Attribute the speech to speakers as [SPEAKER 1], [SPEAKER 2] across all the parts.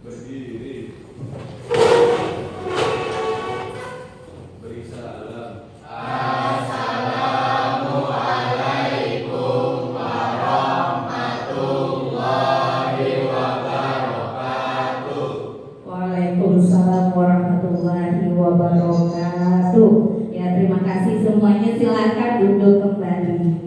[SPEAKER 1] Berdiri. Beri salam. Assalamualaikum warahmatullahi wabarakatuh.
[SPEAKER 2] Waalaikumsalam warahmatullahi wabarakatuh. Ya, terima kasih semuanya. Silakan duduk kembali.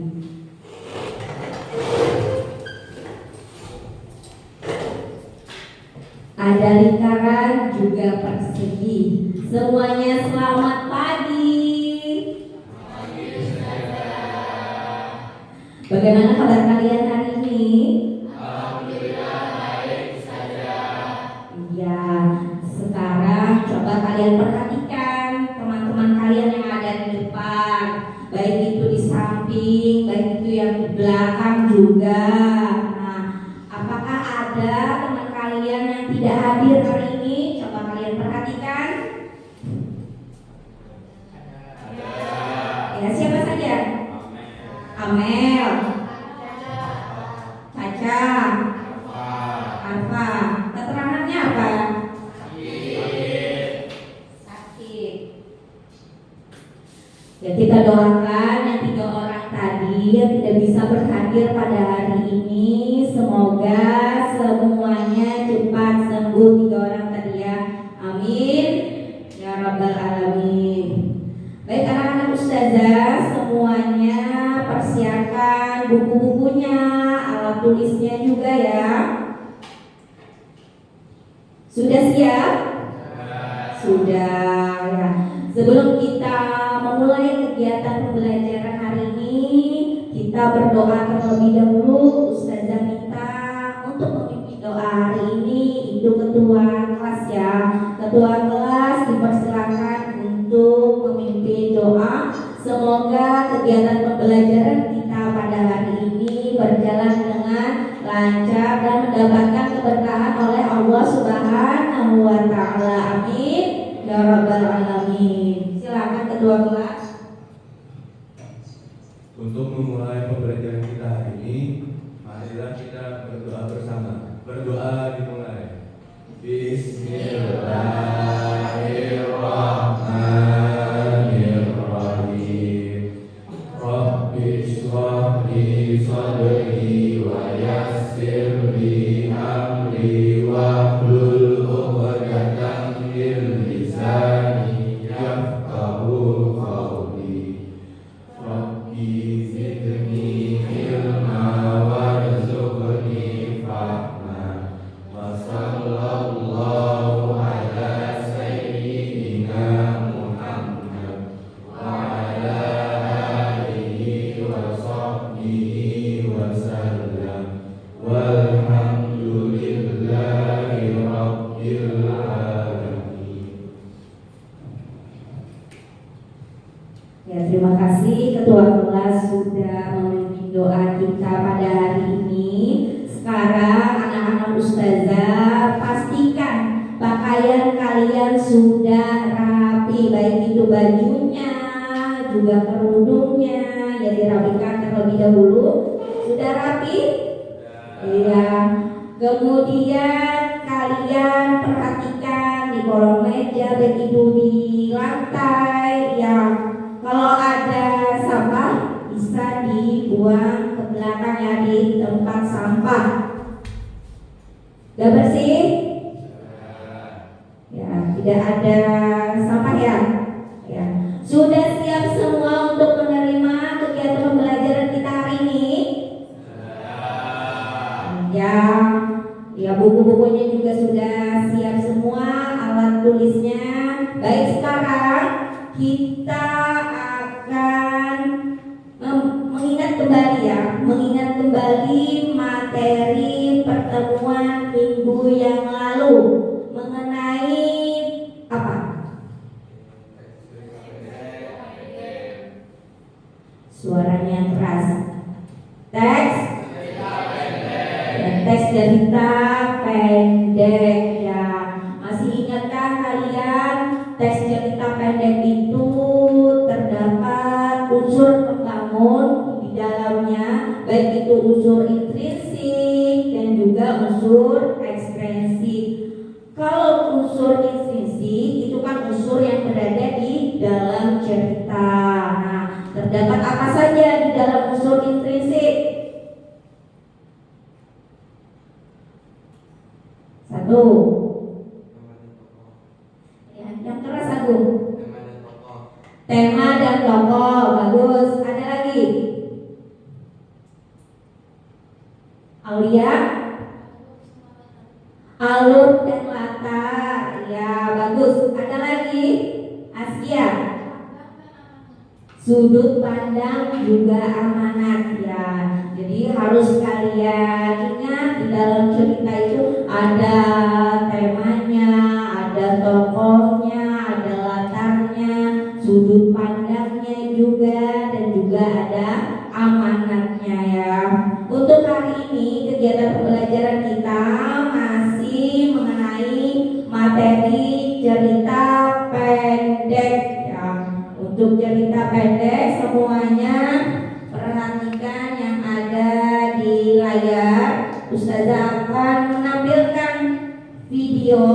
[SPEAKER 2] Ada lingkaran juga persegi. Semuanya selamat pagi. Bagaimana kabar kalian hari ini?
[SPEAKER 1] Alhamdulillah baik saja.
[SPEAKER 2] Ya, sekarang coba kalian perhatikan teman-teman kalian yang ada di depan, baik itu di samping, baik itu yang di belakang juga. Nah, apakah ada teman kalian yang tidak hadir hari ini? Coba kalian perhatikan. Ya, siapa saja? Amel, Caca, Arfa. Keterangannya apa? Sakit. Ya, kita doakan yang 3 orang tadi yang tidak bisa berhadir pada hari ini, semoga semuanya cepat sembuh 3 orang tadi ya. Amin ya rabbal alamin. Baik anak-anak ustazah, semuanya persiapkan buku-bukunya, alat tulisnya juga ya. Sudah siap? Sudah ya. Sebelum kita memulai kegiatan pembelajaran hari ini, kita berdoa terlebih dahulu. Ustazah minta untuk memimpin doa hari ini itu ketua kelas ya. Ketua kelas dipersilakan untuk memimpin doa. Semoga kegiatan pembelajaran kita pada hari ini berjalan dengan lancar dan mendapatkan keberkahan oleh Allah Subhanahu wa taala. Amin ya rabbal alamin. Silakan ketua kelas.
[SPEAKER 1] Untuk memulai pembelajaran kita hari ini, marilah kita berdoa bersama. Berdoa dimulai. Bismillahirrahmanirrahim. Rabbi shrah li sadri wa yassir li amri wahlul 'uqdatam min lisani yafqahu qawli. Rabbi zidni ilma warzuqni fahma. Wa sallallahu ala sayyidina Muhammad wa ala alihi wa sahbihi wa sallam. Walhamdulillahi rabbil alamin.
[SPEAKER 2] Ya, terima kasih ketua kelas sudah memimpin doa kita pada hari ini. Sekarang anak-anak ustazah pastikan pakaian kalian sudah rapi, baik itu bajunya juga kerudungnya ya dirapikan terlebih dahulu. Sudah rapi? Iya. Kemudian kalian perhatikan di kolong meja, baik itu di lantai ya. Kalau ada sampah bisa dibuang ke belakang ya, di tempat sampah. Sudah bersih? Ya, tidak ada sampah ya. Ya. Sudah siap semua untuk menerima kegiatan pembelajaran kita hari ini? Ya, ya buku-bukunya juga sudah siap semua, alat tulisnya. Baik, sekarang kita akan mengingat kembali materi pertemuan minggu yang lalu mengenai apa? Suaranya keras. Teks cerita pendek ya. Masih ingatkah kalian teks cerita pendek itu terdapat unsur pembangun di dalamnya, baik itu unsur intrinsik dan juga unsur ekspresi. Satu. Ya, yang keras Agung. Tema dan tokoh. Bagus. Ada lagi? Aulia? Alur dan latar. Ya, bagus. Ada lagi? Askia? Sudut pandang juga amanat ya. Jadi harus kalian ingat di dalam cerita itu ada temanya, ada tokohnya, ada latarnya, sudut pandangnya juga, dan juga ada amanatnya ya. Untuk hari ini kegiatan pembelajaran kita masih mengenai materi cerita pendek ya. Untuk cerita pendek semuanya perhatikan yang ada di layar. Ustazah akan menampilkan video.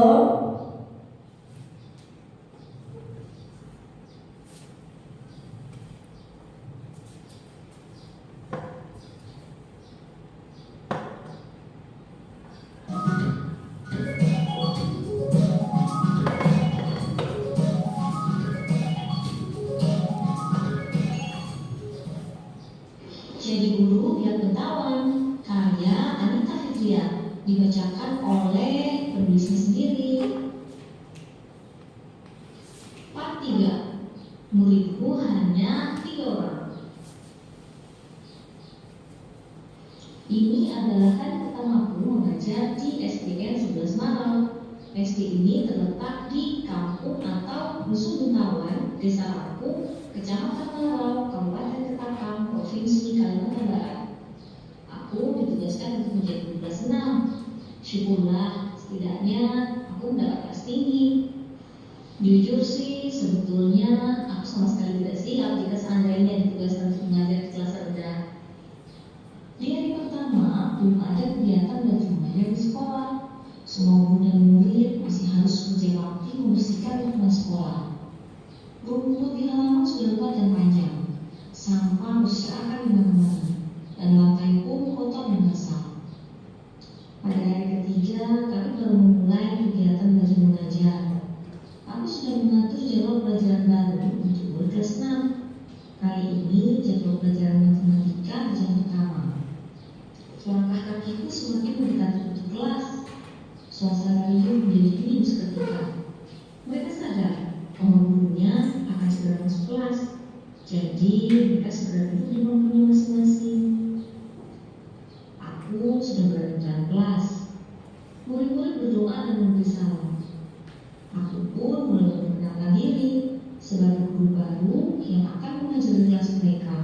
[SPEAKER 3] Jadi Guru Biar Bertawan, karya Anita Fitria, dibacakan oleh penulisnya sendiri. Part 3. Muridku hanya 3 orang. Ini adalah kali pertamaku mengajar di SDN 11 Malang. SD ini terletak di kampung atau Dusun Buntawan, Desa Lampung, Kecamatan Marau, Kabupaten Ketapang, Provinsi Kalimantan Barat. Aku ditugaskan untuk menjadi guru kelas 6. Syukurlah, setidaknya aku mendapat kelas tinggi. Jujur sih, sebetulnya aku sama sekali tidak siap jika seandainya ditugaskan untuk mengajar di kelas rendah. Di hari pertama, belum ada kegiatan belajar mengajar di sekolah. Semua guru dan murid masih harus menjawab membersihkan lingkungan sekolah. Rumput di halaman sudah lebat dan panjang, sampah berserakan di mana-mana, dan lantai pun kotor dan basah. Pada hari ketiga, kami baru memulai kegiatan belajar mengajar. Aku sudah mengatur jadwal pelajaran baru untuk murid kelas 6. Kali ini jadwal pelajaran matematika di jam pertama. Langkah kakiku semakin mendekati pintu kelas. Suasana riuh menjadi dingin seketika. Mereka sadar bahwa gurunya akan segera masuk kelas. Jadi mereka segera duduk di bangkunya masing-masing. Aku sudah berada di dalam kelas. Murid-murid berdoa dan memberi salam. Aku pun mulai memperkenalkan diri sebagai guru baru yang akan mengajar di kelas mereka.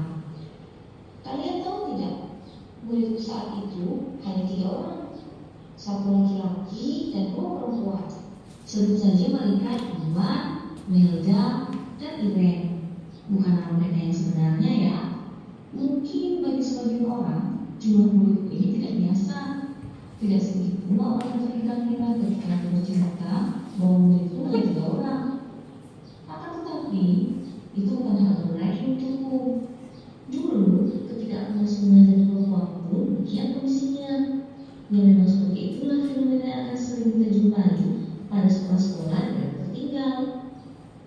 [SPEAKER 3] Kalian tahu tidak, muridku saat itu hanya 3 orang. 1 laki-laki dan 2 perempuan. Sebut saja mereka Iman, Melda, dan Iren. Bukan nama mereka yang sebenarnya ya. Mungkin bagi sebagian orang, jumlah muridku ini tidak biasa. Tidak sedikit pula orang yang terkira-kira ketika aku bercerita bahwa muridku hanya 3 orang. Akan tetapi, itu bukan hal berarti untukku. Dulu, ketika aku masih mengajar di bawah pun, demikian kondisinya. Ya memang seperti itulah fenomena yang akan sering kita jumpai pada sekolah-sekolah yang tertinggal.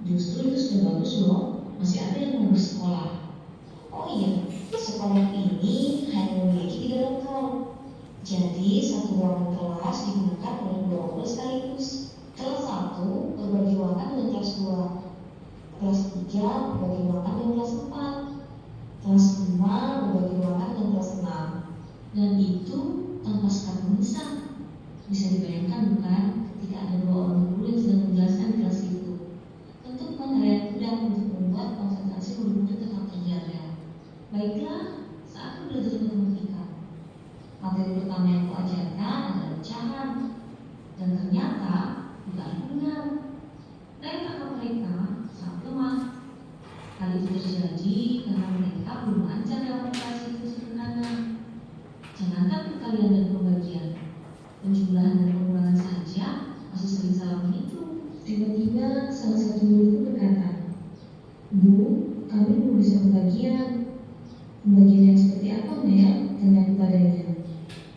[SPEAKER 3] Justru itu sudah bagus loh, masih ada yang mau bersekolah. Oh iya, sekolah ini hanya memiliki 3 loker. Jadi 1 ruangan kelas digunakan oleh 2 orang sekaligus. Kelas 1 berbagi ruangan dengan kelas 2. Kelas 3 berbagi ruangan dengan kelas 4. Kelas 5 berbagi ruangan dengan kelas 6. Dan itu tanpa sekat pemisah. Bisa dibayangkan bukan ketika ada 2 orang guru yang sedang menjelaskan di kelas itu. Tentu bukan hal yang mudah untuk membuat konsentrasi murid-murid tetap terjaga. Baiklah, saat aku belajar matematika, materi pertama yang aku ajarkan adalah pecahan. Dan ternyata bukan benar. Nilai kakak mereka sangat lemah. Hal itu terjadi karena mereka belum lancar dalam operasi itu sederhana. Jangankan perkalian dan pembagian, penjumlahan dan pengurangan saja masih sering salah menghitung. Tiba-tiba salah satu muridku berkata, "Bu, kami belum bisa pembagian." "Pembagian yang seperti apa, Mel?" Tanyaku padanya.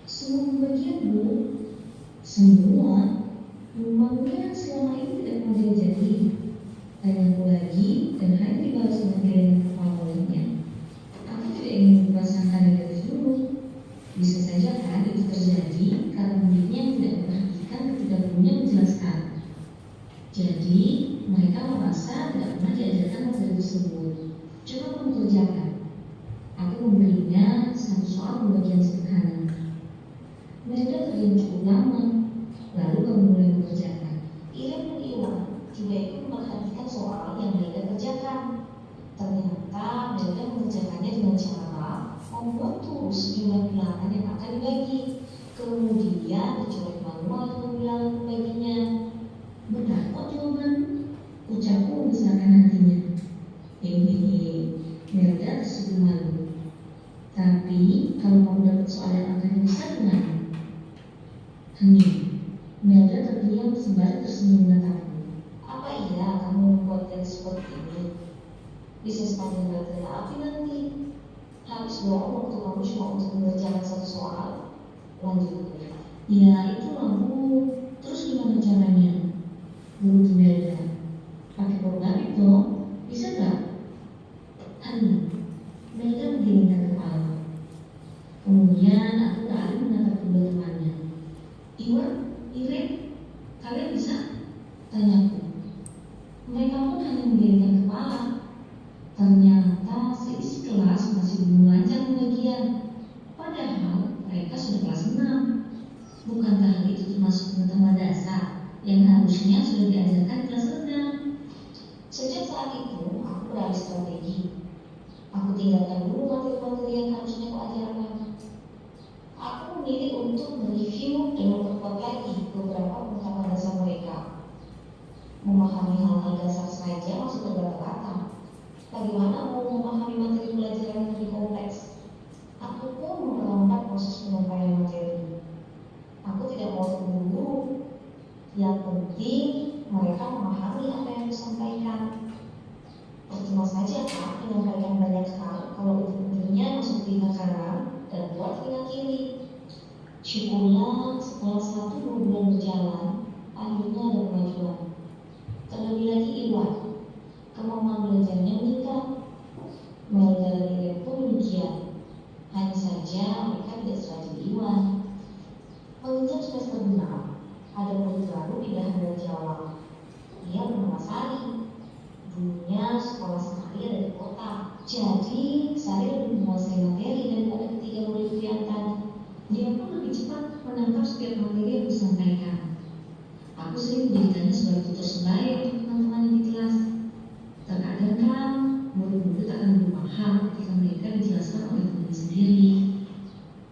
[SPEAKER 3] "Semua pembagian, Bu." Semua memangnya selama ini tidak pernah diajari. Tanyaku lagi dan hanya dibalas dengan geleng kepala olehnya. Aku tidak ingin merasakan dari dulu. Bisa saja kan itu terjadi karena muridnya tidak memperhatikan ketika gurunya menjelaskan. Jadi mereka merasa tidak pernah diajarkan materi tersebut. Coba kamu kerjakan. Aku memberinya satu soal pembagian sederhana. Mereka terdiam cukup lama. Lalu kamu mulai mengerjakan. Ira dan Iwan juga ikut memperhatikan soal yang mereka kerjakan. Ternyata mereka mengerjakannya dengan cara membuat tulis sejumlah bilangan yang akan dibagi. Kemudian dicoret manual dengan bilangan pembaginya. Benar kok jawaban? Ucapku membesarkan hatinya. Melda tersebut malu. Tapi kalau kamu dapat soal yang akan besar gimana? Melda terdiam sembari tersenyum menatapku. Apa iya kamu membuat garis seperti ini? Bisa sepanjang kereta api nanti. Habis dong waktu kamu cuma untuk mengerjakan satu soal. Lanjut. Ya itulah Bu. Terus gimana caranya? Buru Melda. Pakai programik dong. Bisa gak? Melda menggelengkan kepala. Kemudian aku beralih menatap kedua temannya. Iwan, Iren, kalian bisa? Tanyaku. Mereka pun hanya menggelengkan kepala. Ternyata seisi kelas masih belum lancar pembagian. Padahal mereka sudah kelas 6. Bukankah hal itu termasuk pengetahuan dasar yang harusnya sudah diajarkan di kelas rendah? Sejak saat itu, aku beralih strategi. Aku tinggalkan dulu materi-materi yang harusnya aku ajarkan. Aku memilih untuk mereview dan memperkuat lagi beberapa pengetahuan dasar mereka. Memahami hal-hal dasar saja masih terbata-bata. Bagaimana mau memahami materi pelajaran yang lebih kompleks? Aku pun memperlambat proses penyampaian materi. Aku tidak mau terburu-buru. Yang penting mereka memahami apa yang disampaikan. Percuma saja kan menyampaikan banyak hal kalau ujung-ujungnya masuk telinga kanan dan keluar telinga kiri. Syukurlah setelah 1-2 bulan berjalan, akhirnya ada kemajuan. Terlebih lagi Iwan, kemampuan belajarnya meningkat. Melda dan Iren pun demikian. Hanya saja mereka tidak serajin Iwan. Menginjak semester 6, ada murid baru pindahan dari Jawa. Dia bernama Sari. Dulunya sekolah sekali ada di kota. Jadi Sari lebih menguasai materi daripada ketiga murid yang tadi. Dia pun lebih cepat menangkap setiap materi yang disampaikan. Aku sering menjadikannya sebagai tutor sebaya untuk teman-teman di kelas. Terkadang kan murid-murid akan belum paham ketika mereka dijelaskan oleh teman sendiri.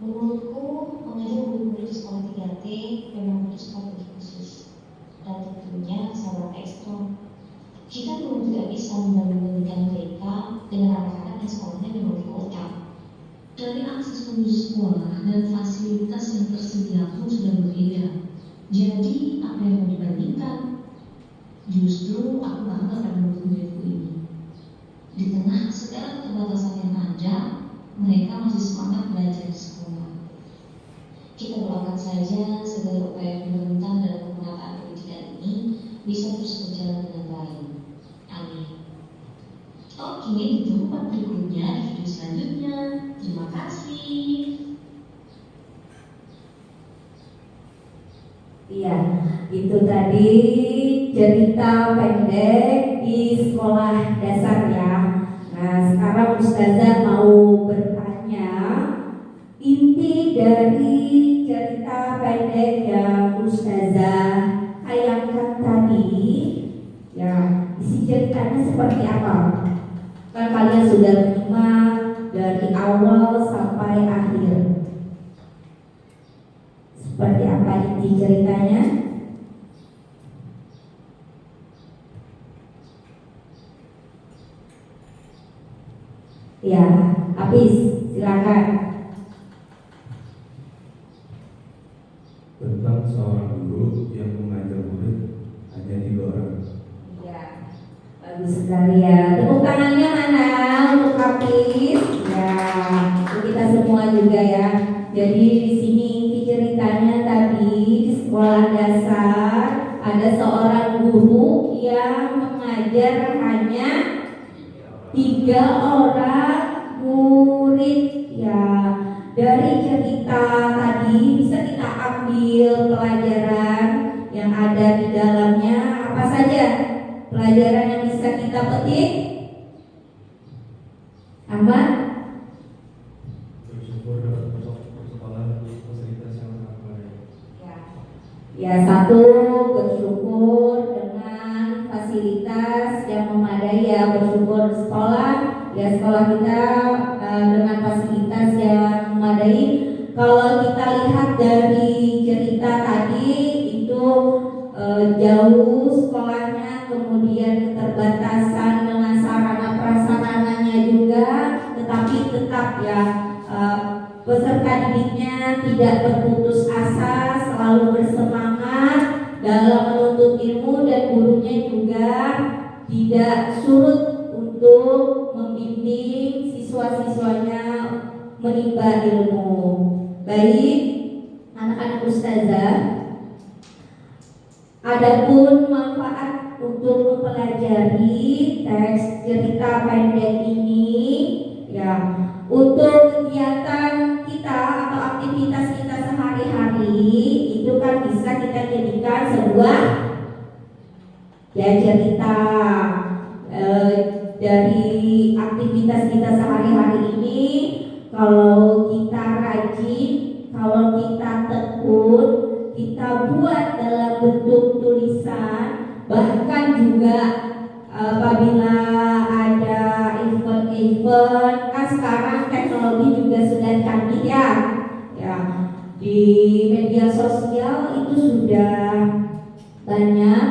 [SPEAKER 3] Menurutku mengajar murid-murid di sekolah 3T memang butuh strategi khusus dan tentunya sahabat ekstra. Kita memang tidak bisa membandingkan mereka dengan anak-anak yang sekolahnya memang di kota. Dari akses menuju sekolah dan fasilitas yang tersedia pun sudah berbeda. Jadi apa yang mau dibandingkan? Justru aku bangga pada murid-muridku ini. Di tengah segala keterbatasan yang ada, mereka masih semangat belajar di sekolah. Kita doakan saja segala upaya pemerintah dalam pemerataan pendidikan ini bisa terus berjalan dengan baik. Amin. Oke, ditunggu part berikutnya di video selanjutnya. Terima kasih.
[SPEAKER 2] Iya, itu tadi cerita pendek di sekolah dasar ya. Nah, sekarang Ustazah mau bertanya inti dari cerita pendek yang Ustazah tayangkan tadi. Ya, isi ceritanya seperti apa? Kan kalian sudah menyimak dari awal sampai akhir. Seperti apa inti ceritanya? Ya, habis, silakan.
[SPEAKER 1] Tentang seorang guru yang mengajar murid hanya 3 orang.
[SPEAKER 2] Ya, bagus sekali ya. Tepuk tangannya mana untuk Hafiz? Ya, untuk kita semua juga ya. Jadi di sini inti ceritanya tadi di sekolah sekolah dasar ada seorang guru yang mengajar hanya 3 orang murid ya. Dari cerita tadi bisa kita ambil pelajaran yang ada di dalamnya. Apa saja pelajaran yang bisa kita petik? Apa?
[SPEAKER 1] Bersyukur dapat bersekolah di fasilitas yang sangat baik.
[SPEAKER 2] Ya, satu, bersyukur dengan fasilitas yang memadai ya, bersyukur sekolah ya, sekolah kita dengan fasilitas yang memadai. Kalau kita lihat dari cerita tadi itu jauh sekolahnya, kemudian keterbatasan dengan sarana prasarananya juga, tetapi tetap ya peserta didiknya tidak berputus asa, selalu bersemangat dalam menuntut ilmu, dan gurunya juga tidak surut untuk membimbing siswa-siswanya menimba ilmu. Baik, anak-anak ustazah, adapun manfaat untuk mempelajari teks cerita pendek ini ya, untuk kegiatan kita atau aktivitas kita sehari-hari itu kan bisa kita jadikan sebuah ya cerita. Dari aktivitas kita sehari-hari ini, kalau kita rajin, kalau kita tekun, kita buat dalam bentuk tulisan, bahkan juga apabila ada event-event, kan sekarang teknologi juga sudah canggih ya, di media sosial itu sudah banyak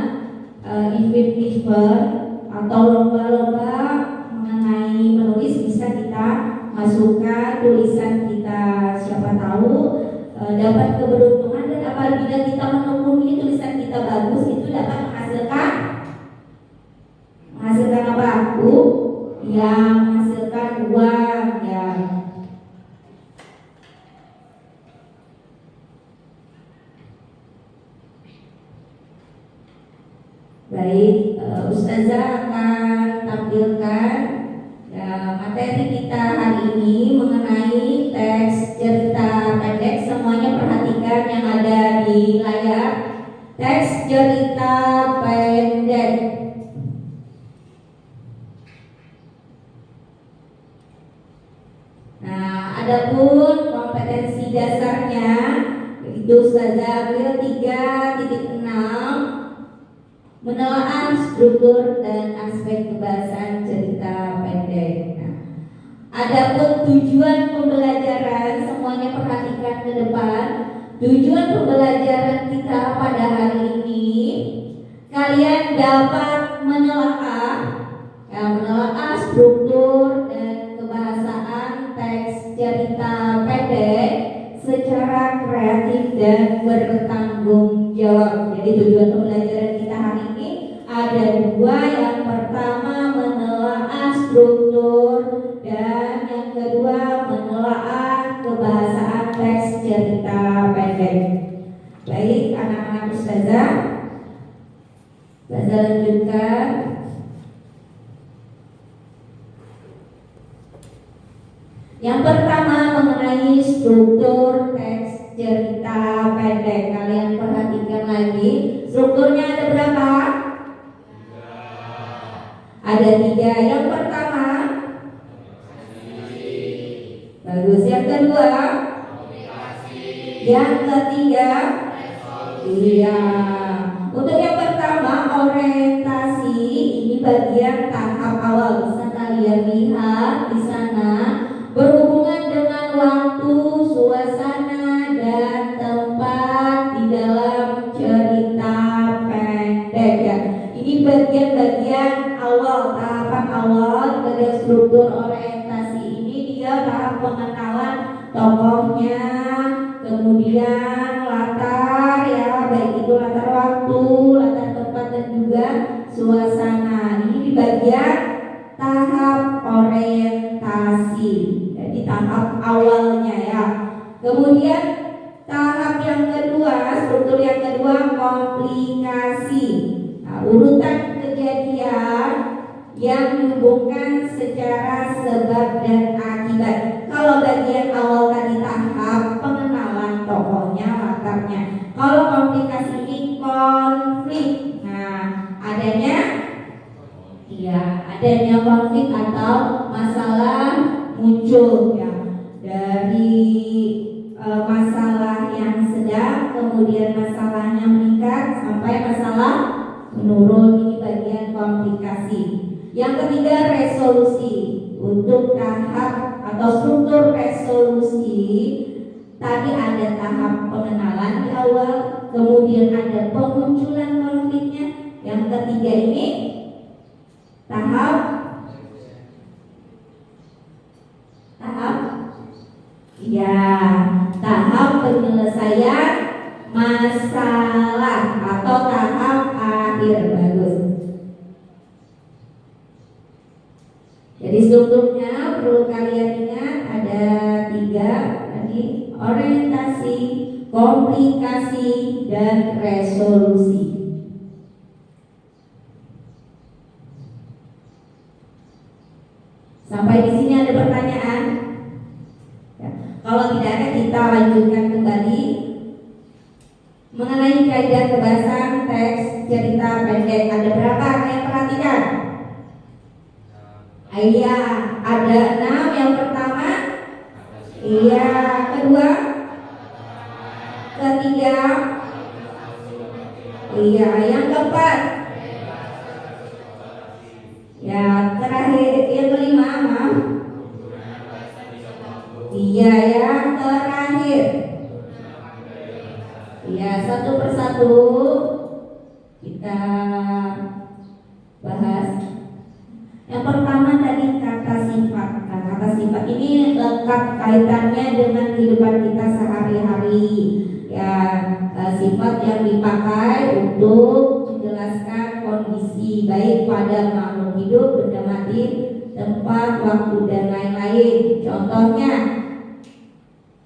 [SPEAKER 2] event-event atau lomba-lomba mengenai menulis, bisa kita masukkan tulisan kita, siapa tahu dapat keberuntungan, dan apabila kita menekuni tulisan kita bagus, itu dapat menghasilkan apa? Yang menghasilkan uang ya. Baik, Ustazah akan tampilkan materi kita hari ini mengenai teks cerita pendek. Semuanya perhatikan yang ada di layar. Teks cerita pendek. Nah, adapun kompetensi dasarnya itu Ustazah ambil 3.6, menelaah struktur dan aspek kebahasaan cerita pendek. Nah, adapun tujuan pembelajaran, semuanya perhatikan ke depan. Tujuan pembelajaran kita pada hari ini, kalian dapat menelaah struktur dan kebahasaan teks cerita pendek secara kreatif dan bertanggung jawab. Jadi tujuan pembelajaran kita hari ini ada 2. Yang pertama menelaah struktur, dan yang kedua menelaah kebahasaan teks cerita pendek. Baik, anak-anak ustazah, Ustazah lanjutkan. Yang pertama mengenai struktur teks cerita pendek. Kalian perhatikan lagi, strukturnya ada berapa? 3. Ada 3. Yang pertama, bagus. Yang kedua, yang ketiga, iya. Untuk yang pertama, orientasi, ini bagian tahap awal. Bisa kalian lihat di sana, berhubungan dengan waktu, suasana, dan tempat di dalam cerita pendek ya. Ini bagian-bagian awal, tahapan awal dari struktur orientasi ini. Dia tahap pengenalan tokohnya, kemudian latar ya, baik itu latar waktu, latar tempat, dan juga suasana. Ini di bagian tahap orientasi, jadi tahap awalnya ya. Kemudian tahap yang kedua, struktur yang kedua kedua komplikasi. Nah, urutan kejadian yang dihubungkan secara sebab dan akibat. Kalau bagian awal tadi tahap pengenalan tokohnya, latarnya. Kalau komplikasi ini konflik. Nah, adanya konflik atau masalah muncul ya dari masalah yang sedang, kemudian masalahnya meningkat sampai masalah menurun. Ini bagian komplikasi. Yang ketiga, resolusi. Untuk tahap atau struktur resolusi tadi ada tahap pengenalan di awal, kemudian ada pemunculan konfliknya. Yang ketiga ini tahap penyelesaian masalah atau tahap akhir. Bagus. Jadi strukturnya perlu kalian ingat ada 3 tadi: orientasi, komplikasi, dan resolusi. Sampai di sini ada pertanyaan? Ya. Kalau tidak ada, kita lanjutkan kembali mengenai kaidah kebahasan teks cerita pendek. Ada berapa yang perhatikan? Iya, ada 6. Yang pertama, iya. Kedua, ketiga, iya. Yang keempat, ya. Terakhir, yang kelima, maaf. Iya, yang terakhir. Iya, satu persatu kita bahas. Yang pertama tadi kata sifat. Nah, kata sifat ini lekat kaitannya dengan kehidupan kita sehari-hari. Ya, sifat yang dipakai untuk menjelaskan kondisi baik pada makhluk hidup, benda mati, tempat, waktu, dan lain-lain. Contohnya,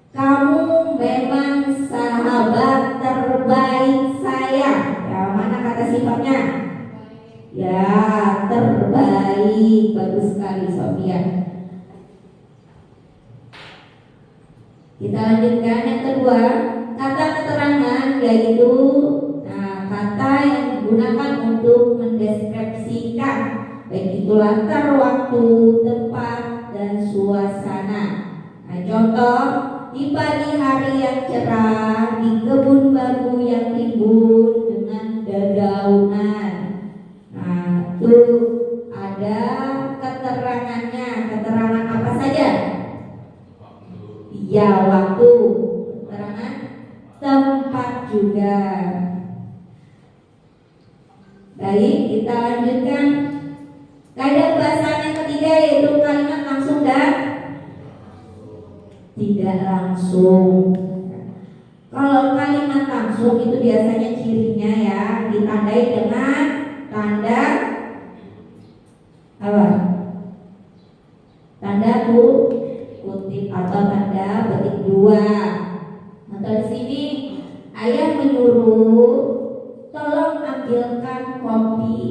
[SPEAKER 2] kamu memang sahabat terbaik saya. Ya, mana kata sifatnya? Ya, terbaik. Bagus sekali, Sofia. Kita lanjutkan yang kedua, kata keterangan, yaitu kata yang digunakan untuk mendeskripsikan baik itu latar waktu, tempat, dan suasana. Nah, contoh, di pagi hari yang cerah, di kebun bambu yang rimbun dengan dedaunan. Nah, itu ada keterangannya. Keterangan apa saja? Iya, waktu. Keterangan tempat juga. Baik, kita lanjutkan. Kaidah kebahasan yang ketiga yaitu kalimat langsung dan tidak langsung. Kalau kalimat langsung itu biasanya cirinya ya ditandai dengan tanda apa? Tanda kutip atau tanda petik 2. Atau di sini ayah menyuruh tolong ambilkan kopi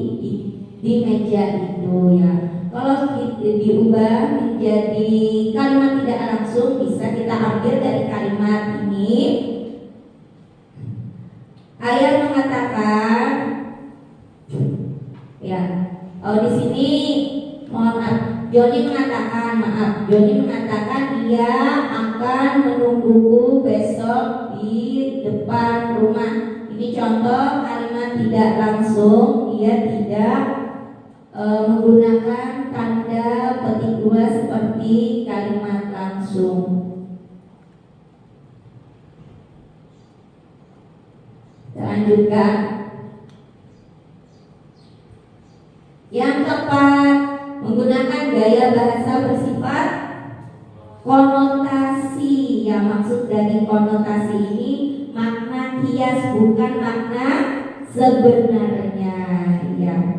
[SPEAKER 2] di meja itu ya. Kalau diubah menjadi kalimat tidak langsung, bisa kita ambil dari kalimat ini. Ayah mengatakan, ya, di sini mohon maaf, Joni mengatakan dia akan menungguku besok di depan rumah. Ini contoh kalimat tidak langsung, dia tidak menggunakan tanda petik 2 seperti kalimat langsung. Lanjutkan. Yang keempat, menggunakan gaya bahasa bersifat konotasi. Yang maksud dari konotasi ini makna hias, bukan makna sebenarnya ya.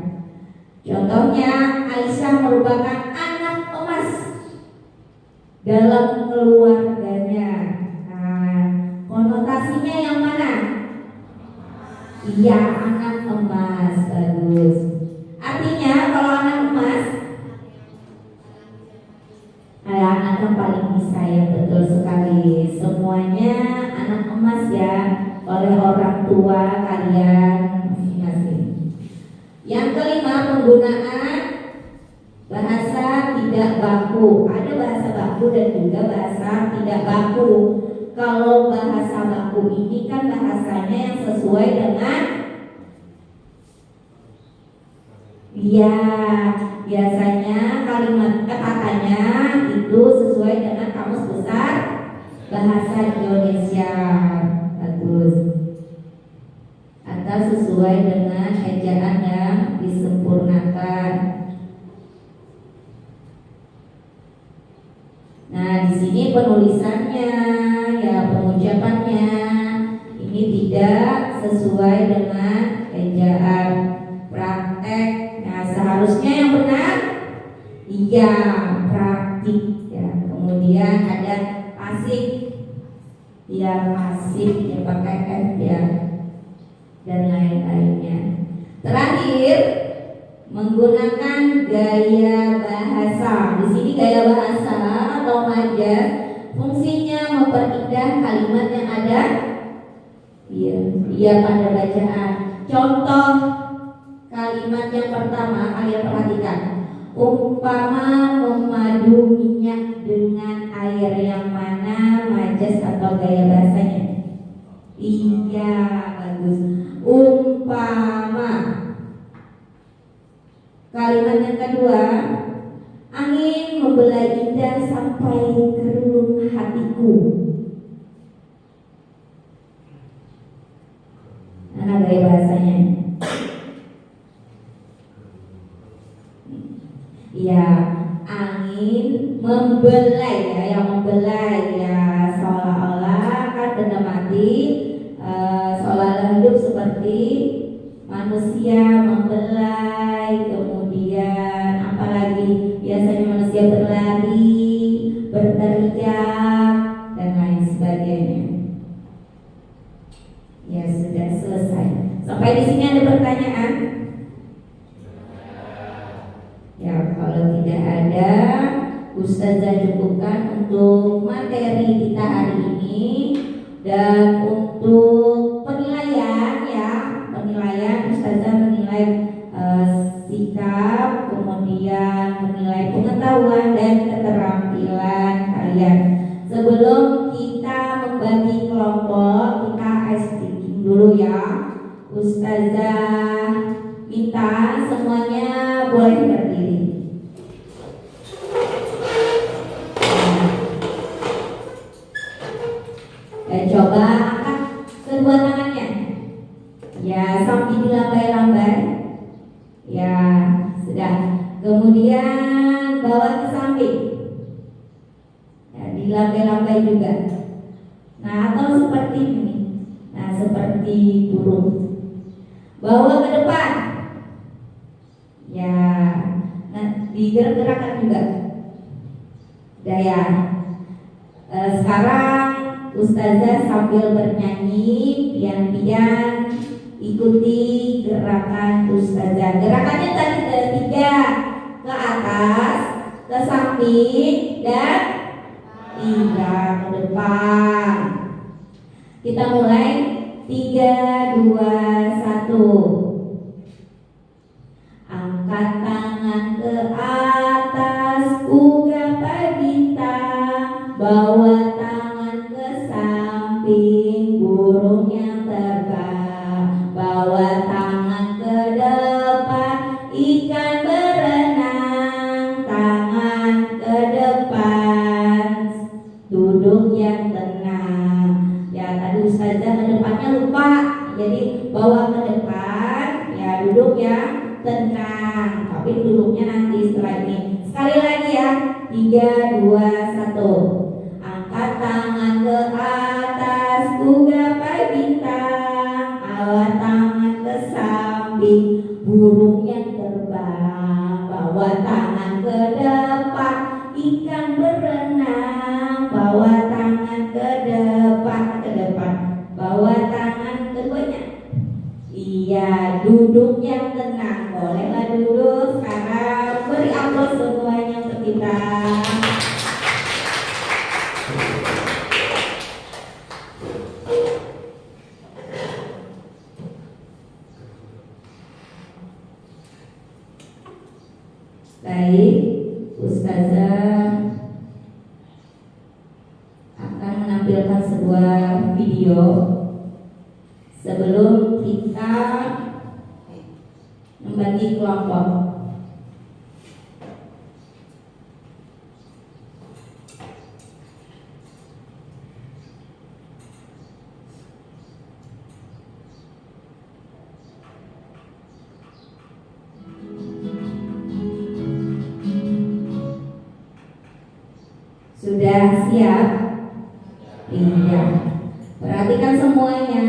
[SPEAKER 2] Contohnya, Aisyah merupakan anak emas dalam keluarganya. Nah, konotasinya yang mana? Iya, anak emas. Bagus. Artinya kalau anak emas adalah anak yang paling bisa, ya, betul sekali. Semuanya anak emas ya, oleh orang tua kalian masing-masing. Yang kelima, penggunaan bahasa tidak baku. Ada bahasa baku dan juga bahasa tidak baku. Kalau bahasa baku ini kan bahasanya yang sesuai dengan, ya, biasanya katanya itu sesuai dengan Kamus Besar Bahasa Indonesia. Bagus. Atau sesuai dengan ejaan yang disempurnakan. Nah, di sini penulisannya, ya, pengucapannya ini tidak sesuai dengan ejaan. Praktek. Nah, seharusnya yang benar, iya, praktik, ya. Kemudian ada pasif, ya, pasif, ya, pakai F, ya, dan lain-lainnya. Terakhir, menggunakan gaya bahasa. Di sini gaya bahasa atau majas fungsinya memperindah kalimat yang ada, iya, pada bacaan. Contoh kalimat yang pertama kalian perhatikan. Umpama memadu minyak dengan air, yang mana majas atau gaya bahasanya? Iya, bagus. Umpama. Kalimat yang kedua, angin membelai indah sampai ke relung hatiku. Mana gaya bahasanya? Ya, angin membelai, ya, yang membelai, ya, seolah-olah kan benda mati, seolah-olah hidup seperti manusia membelai. Kemudian apalagi biasanya manusia berlari, berteriak, dan lain sebagainya. Ya, sudah selesai. Sampai di sini ada pertanyaan? Ya, kalau tidak ada, Ustazah cukupkan untuk materi kita hari ini. Dan untuk penilaian, ya, penilaian Ustazah menilai sikap, kemudian menilai pengetahuan dan keterampilan kalian. Sebelum kita membagi kelompok, kita ice breaking dulu, ya. Ustazah minta semuanya boleh berdiri. Dan coba angkat kedua tangannya, ya, sambil dilambai-lambai, ya, sudah. Kemudian bawa ke samping, ya, dilambai-lambai juga. Nah, atau seperti ini, nah, seperti burung. Bawa ke depan, ya, nah, digerak-gerakkan juga. Udah, ya. Sekarang Ustazah sambil bernyanyi, pian-pian ikuti gerakan Ustazah. Gerakannya tadi ada 3, ke atas, ke samping, dan 3 ke depan. Kita mulai. 3, 2, 1. Angkat tangan ke atas, ku gapai bintang. Bawa tangan ke samping, burung yang terbang. Bawa tangan ke depan, ikan berenang. Tangan ke depan, duduk yang tenang. Ya, tadi Ustazah ke depannya lupa, jadi bawa ke depan, ya, duduk yang tenang. Tapi duduknya nanti setelah ini. Sekali lagi, ya. 3, 2, 1. Angkat tangan ke atas, ku gapai bintang. Bawa tangan ke samping, burung yang terbang. Bawa tangan ke depan, ikan berenang. Bawa tangan ke depan, bawa tangan keduanya. Iya, duduk yang tenang. Bolehlah duduk sekarang. Beri aplaus semuanya untuk kita. Baik, Ustazah akan menampilkan sebuah video sebelum kita membagi kelompok. Sudah siap? Iya. Perhatikan semuanya.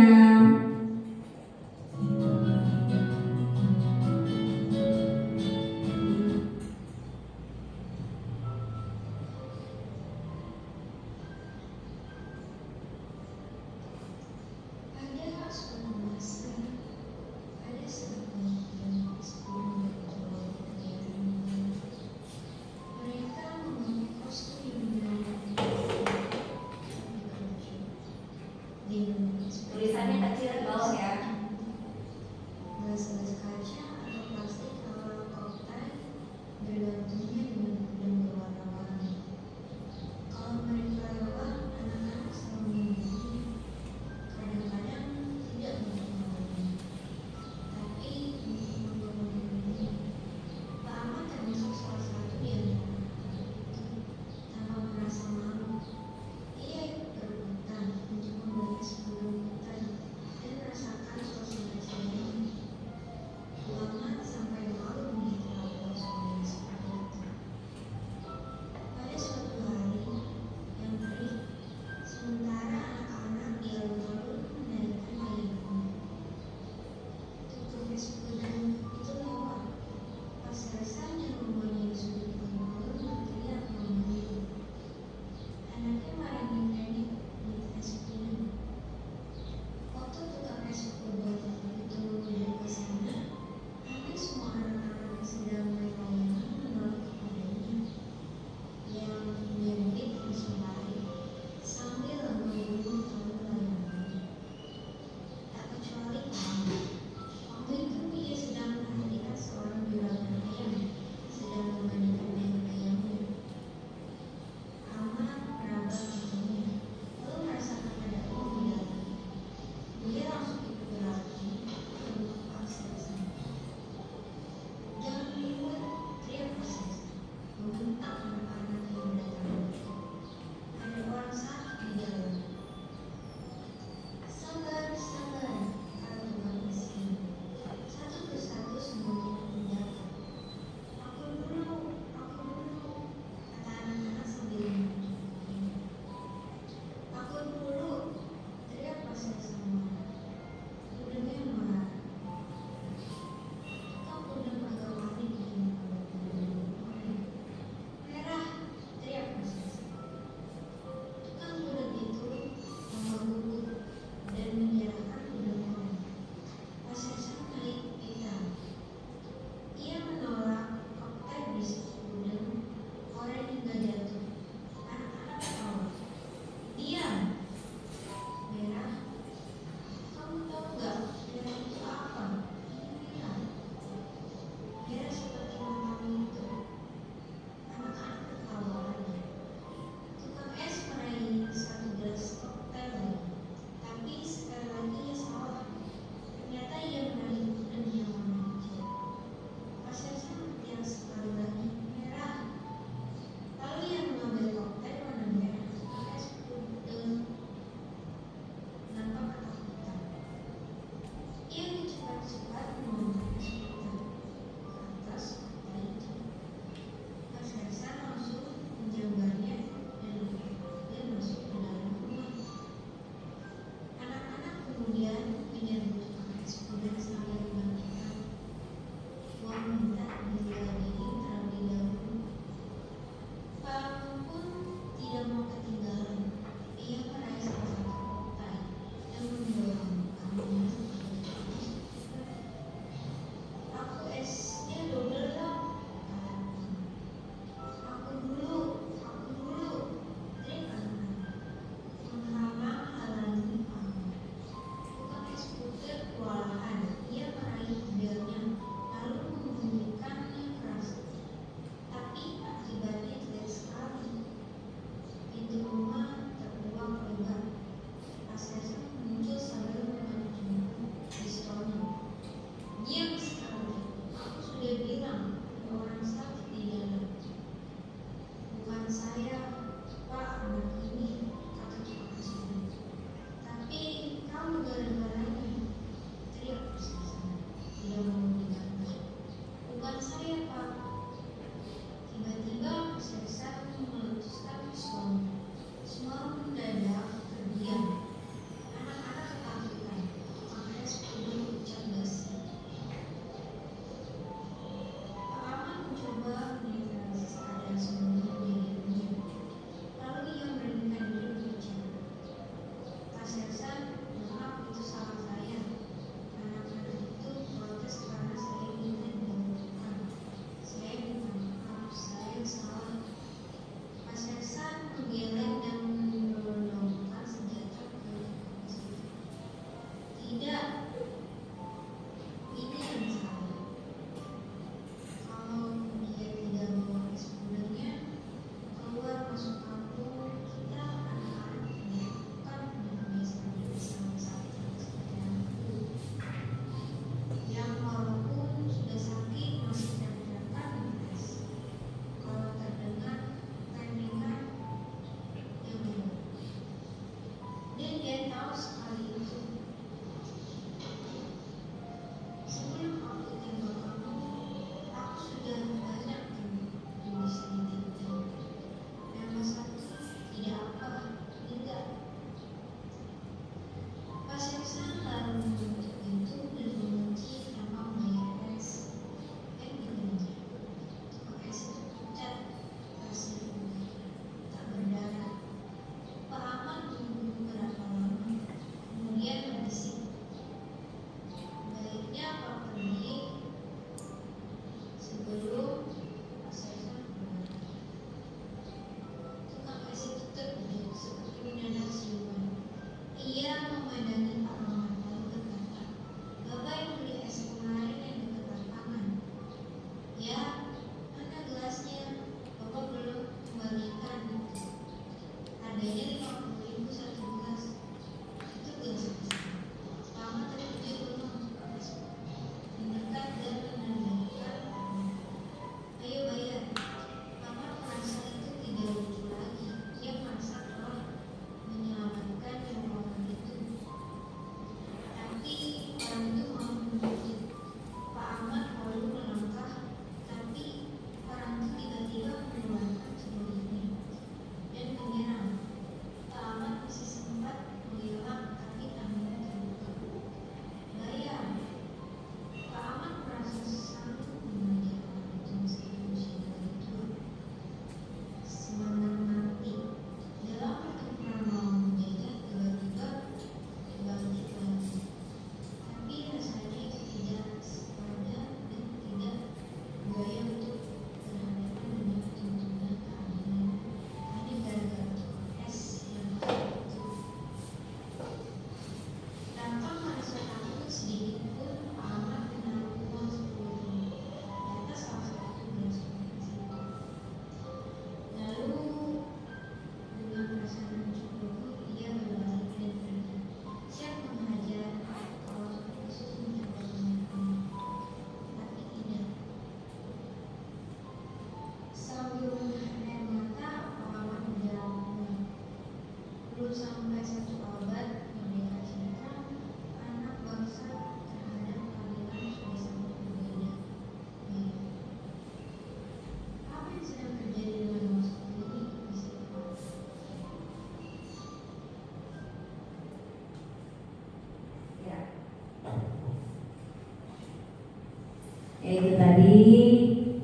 [SPEAKER 2] Yaitu tadi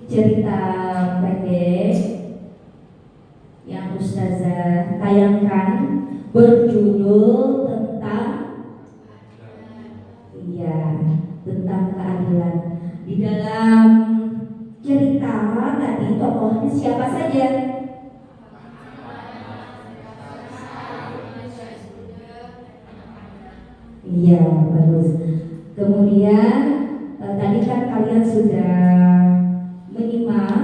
[SPEAKER 2] cerita pendek yang Ustazah tayangkan berjudul tentang tentang keadilan. Di dalam cerita tadi tokohnya siapa saja? Iya, bagus. Kemudian tadi kan kalian sudah menyimak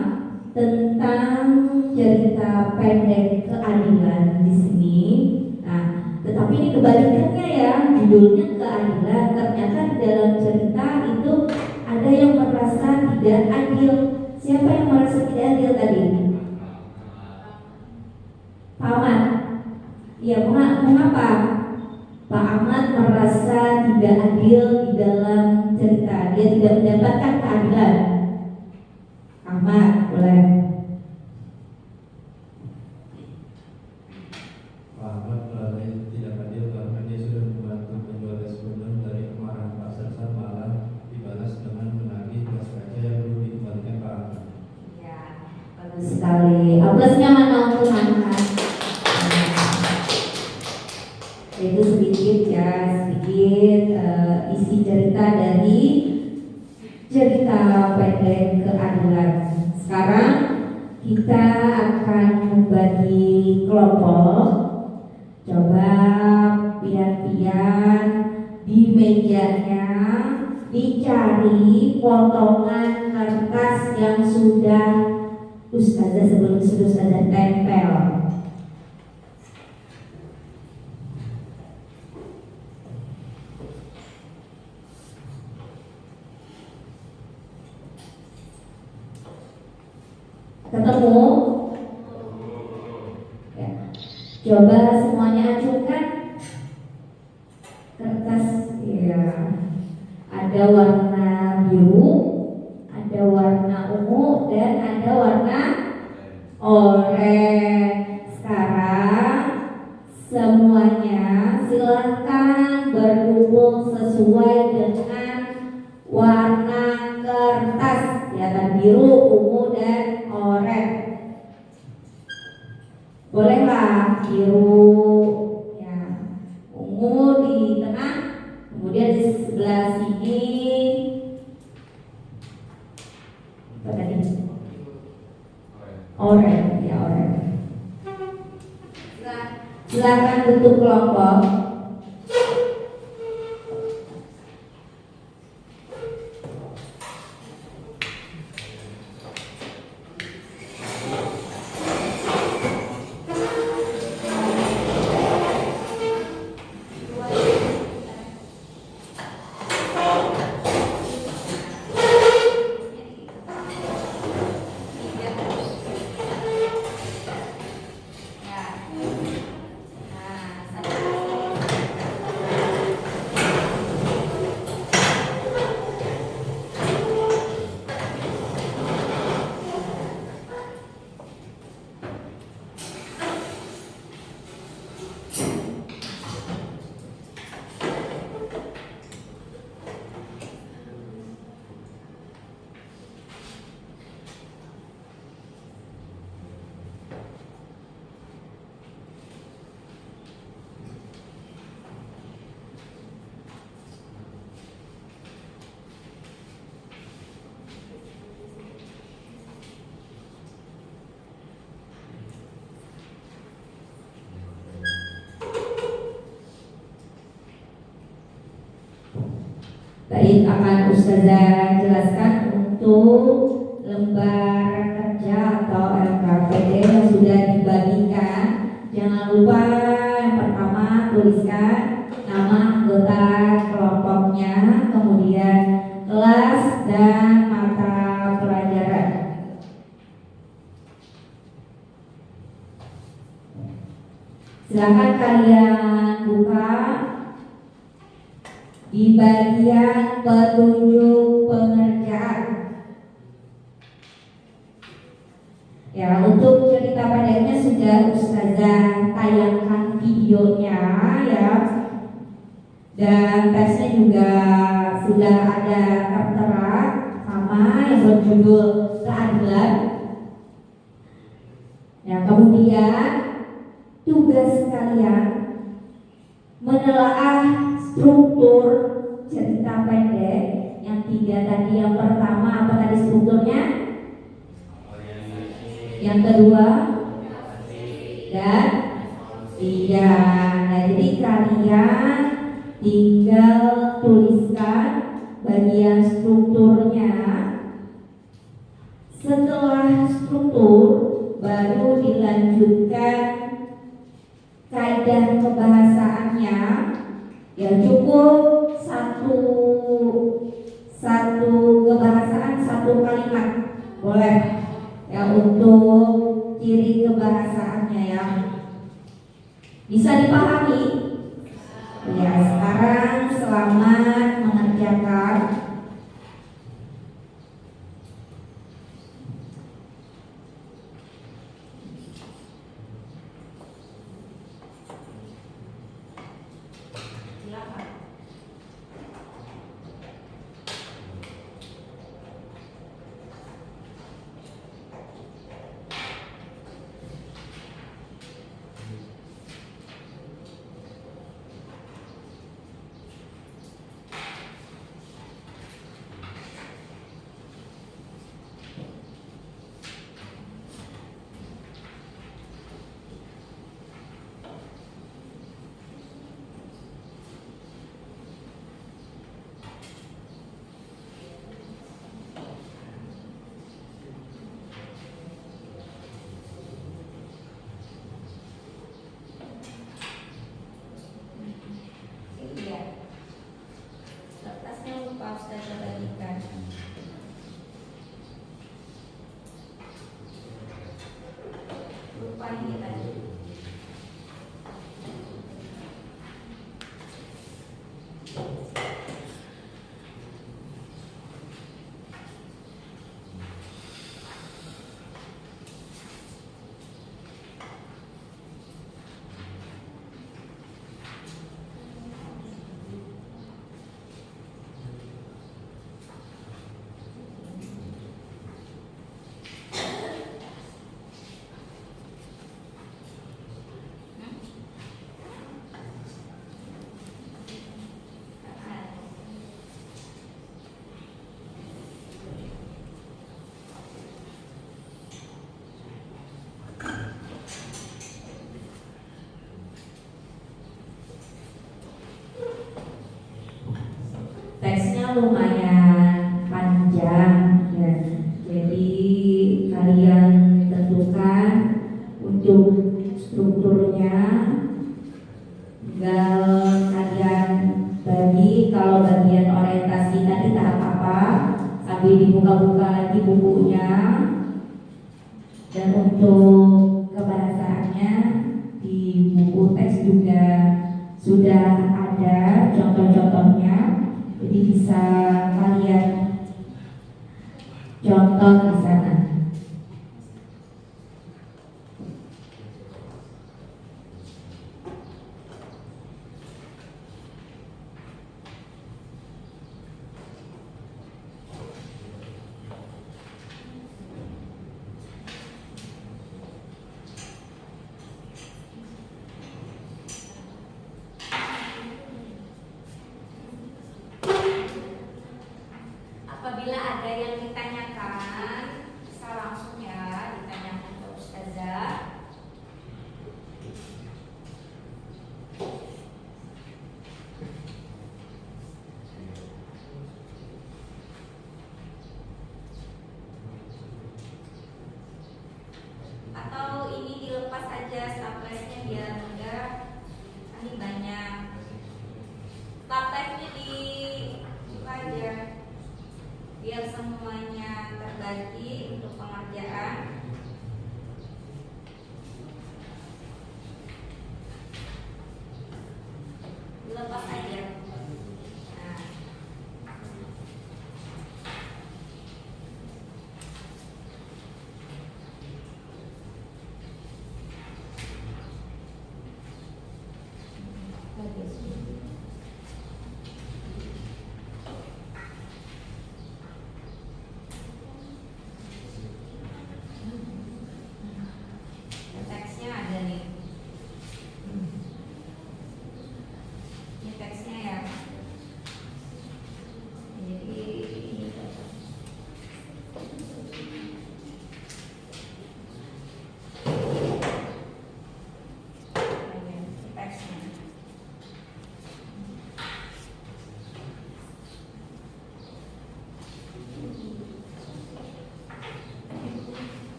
[SPEAKER 2] tentang cerita pendek keadilan di sini. Nah, tetapi ini kebalikannya ya, judulnya keadilan. Ternyata di dalam cerita itu ada yang merasa tidak adil. Siapa yang merasa tidak adil tadi? Pak Ahmad. Iya, mengapa? Pak Ahmad merasa tidak adil di dalam cerita. Dia tidak mendapatkan keadilan. Ahmad, boleh.
[SPEAKER 1] Pak Ahmad berarti tidak adil karena dia sudah membantu menjual gas gunung dari kemarahan Pak Sersan, malah dibalas dengan menagih gas kaca yang belum dikembalikan Pak Ahmad.
[SPEAKER 2] Ya, bagus sekali. Aplausnya mana untuk Ahmad? Itu sedikit isi cerita dari cerita pendek keadilan. Sekarang kita akan membagi kelompok. Coba pian-pian di mejanya dicari potongan kertas yang sudah Ustazah tempel. Ketemu? Ya. Coba semuanya acungkan kertas ya. Ada warna biru, ada warna ungu, dan ada warna oranye. Sekarang semuanya silahkan berkumpul sesuai dengan warna kertas, ya kan, biru, ungu, dan oranye. Bolehlah biru, ya, ungu di tengah, kemudian di sebelah sini apa tadi? Oranye, ya oranye. Silakan bentuk kelompok. Baik, akan Ustazah jelaskan untuk lembar kerja atau LKPD yang sudah dibagikan. Jangan lupa yang pertama tuliskan nama anggota kelompoknya, kemudian kelas dan mata pelajaran. Silakan kalian buka di bagian petunjuk pengerjaan. Ya, untuk cerita pendeknya sudah Ustazah tayangkan videonya ya, dan teksnya juga sudah ada tertera. sama yang berjudul keadilan. Nah, kemudian tugas kalian menelaah struktur cerita pendek yang 3 tadi. Yang pertama apa tadi strukturnya? Yang kedua dan iya. Nah, jadi kalian tinggal tuliskan bagian strukturnya. Setelah struktur baru dilanjutkan kaidah kebahasaannya. Ya, cukup satu kebahasaan, satu kalimat boleh ya untuk ciri kebahasaannya ya. Bisa dipahami? Ya, sekarang selamat mengerjakan. Saya bagikan. Lupa ini tadi. Teksnya lumayan panjang ya. Jadi kalian tentukan untuk strukturnya. Tinggal kalian bagi. Kalau bagian orientasi tadi tahap apa, sambil dibuka-buka lagi bukunya. Dan untuk kebahasaannya di buku teks juga sudah ada contoh-contohnya. Jadi bisa kalian contoh di sana. Apabila ada yang ditanyakan, bisa langsung ya ditanyakan ke Ustazah. Atau ini dilepas aja staplesnya biar mudah. Ini banyak. Staplesnya dibuka aja biar semuanya terbagi untuk pengerjaan. Lepas aja. Nah. Bagus.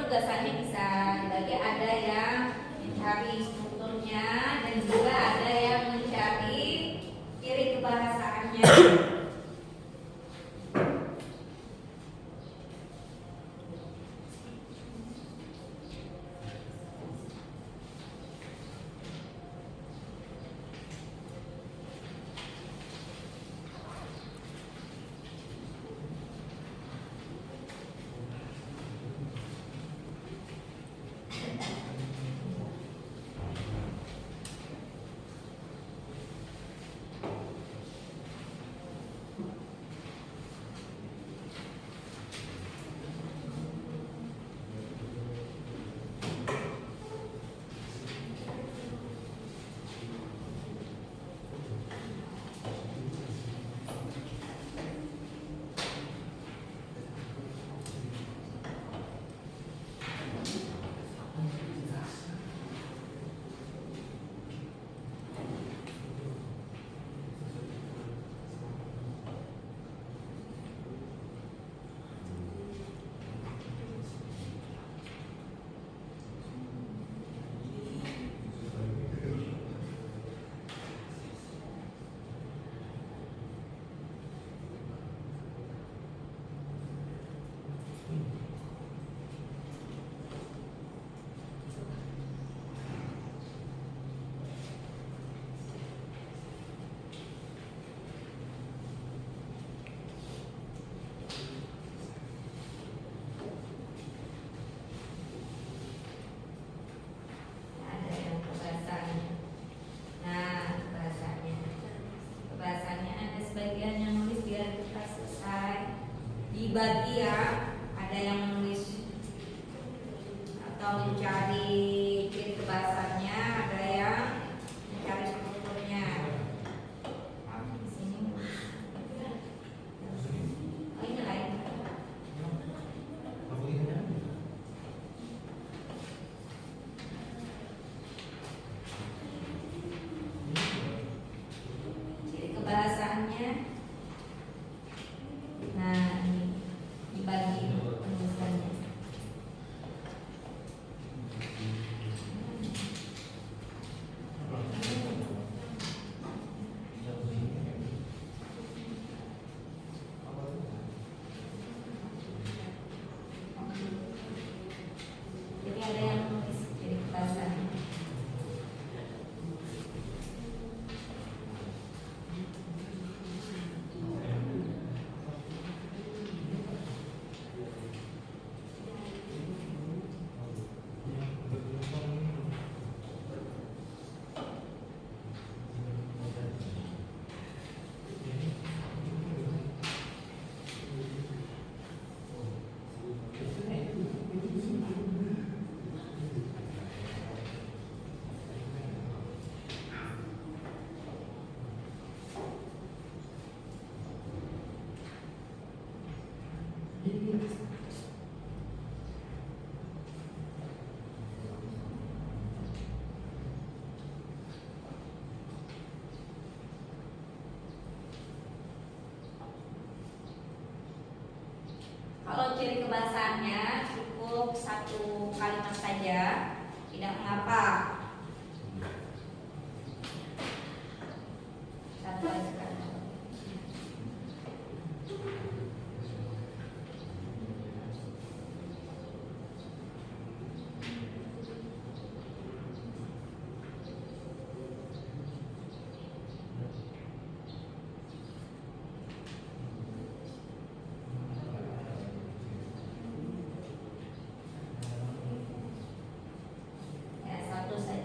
[SPEAKER 2] tugasannya bisa dibagi, ada yang mencari strukturnya dan juga ada yang mencari ciri kebahasaannya. Dibagi ya, ada yang menulis atau mencari ciri kebahasannya, ada yang mencari strukturnya. Di sini, oh ini lain. Ciri kebahasannya. Nah, ini dibagi penulisannya. Jadi ada yang menulis ciri kebahasannya. Kalau ciri kebahasaannya cukup satu kalimat saja, tidak mengapa. Satu aja kan. Ya, satu saja.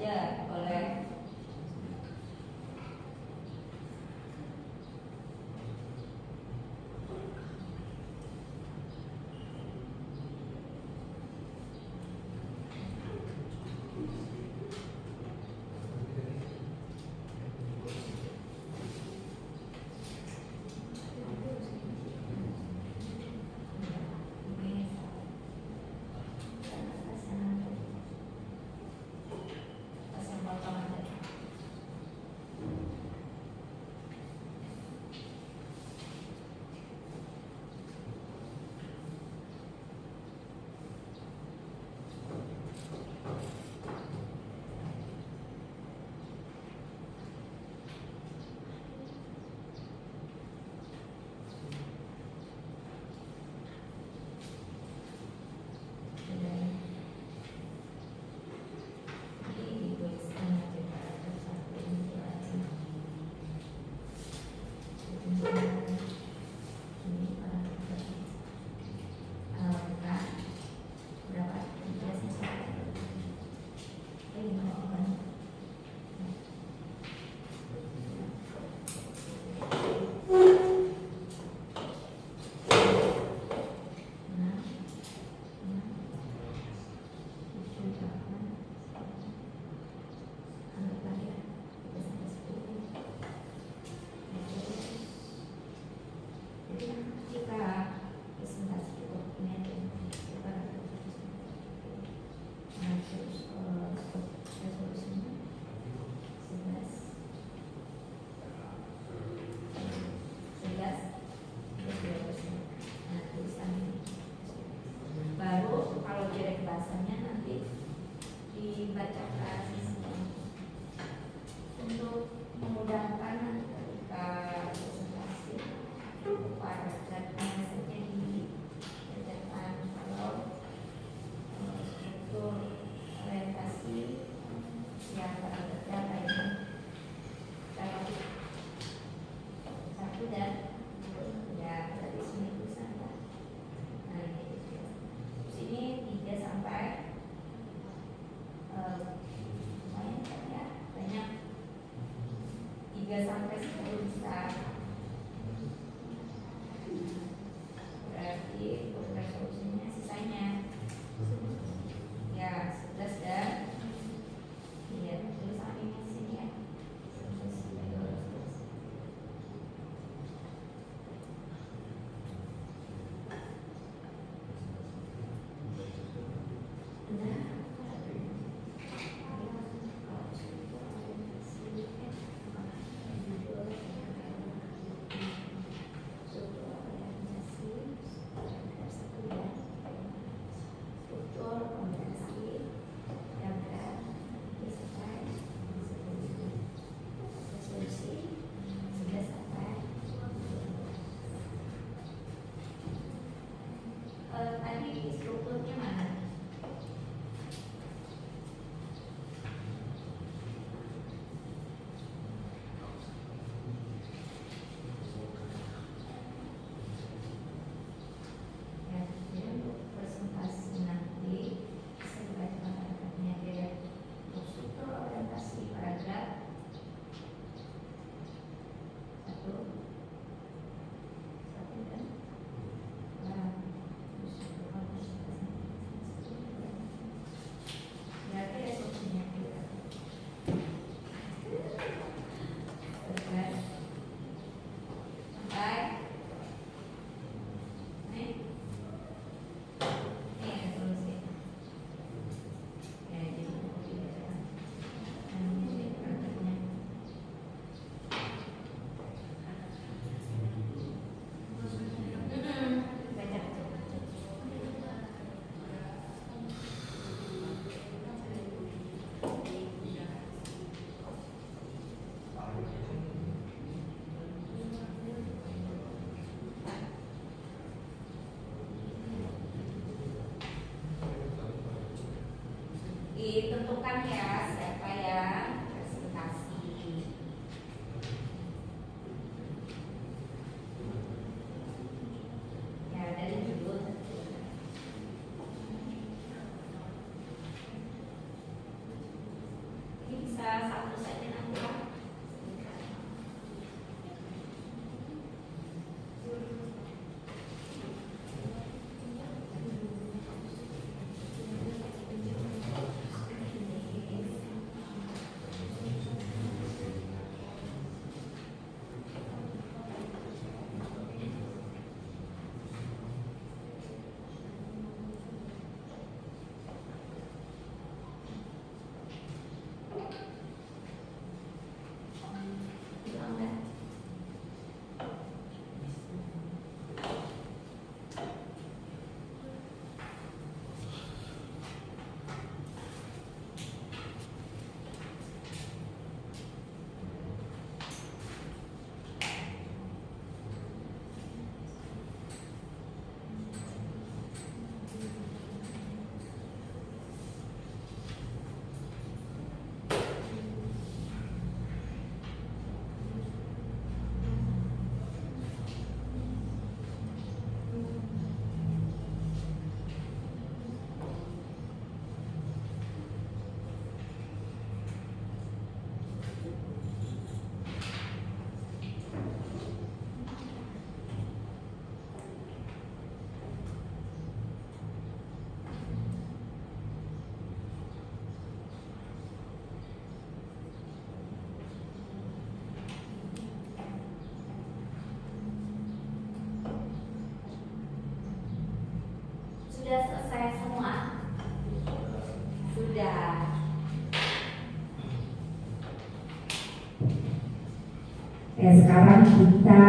[SPEAKER 2] Sekarang kita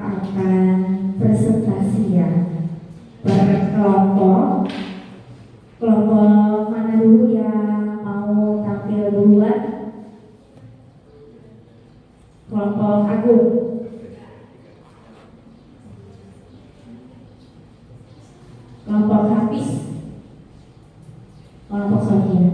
[SPEAKER 2] akan presentasi ya, berkelompok. Kelompok mana dulu yang mau tampil duluan? Kelompok Agung. Kelompok Hafiz. Kelompok Sofia.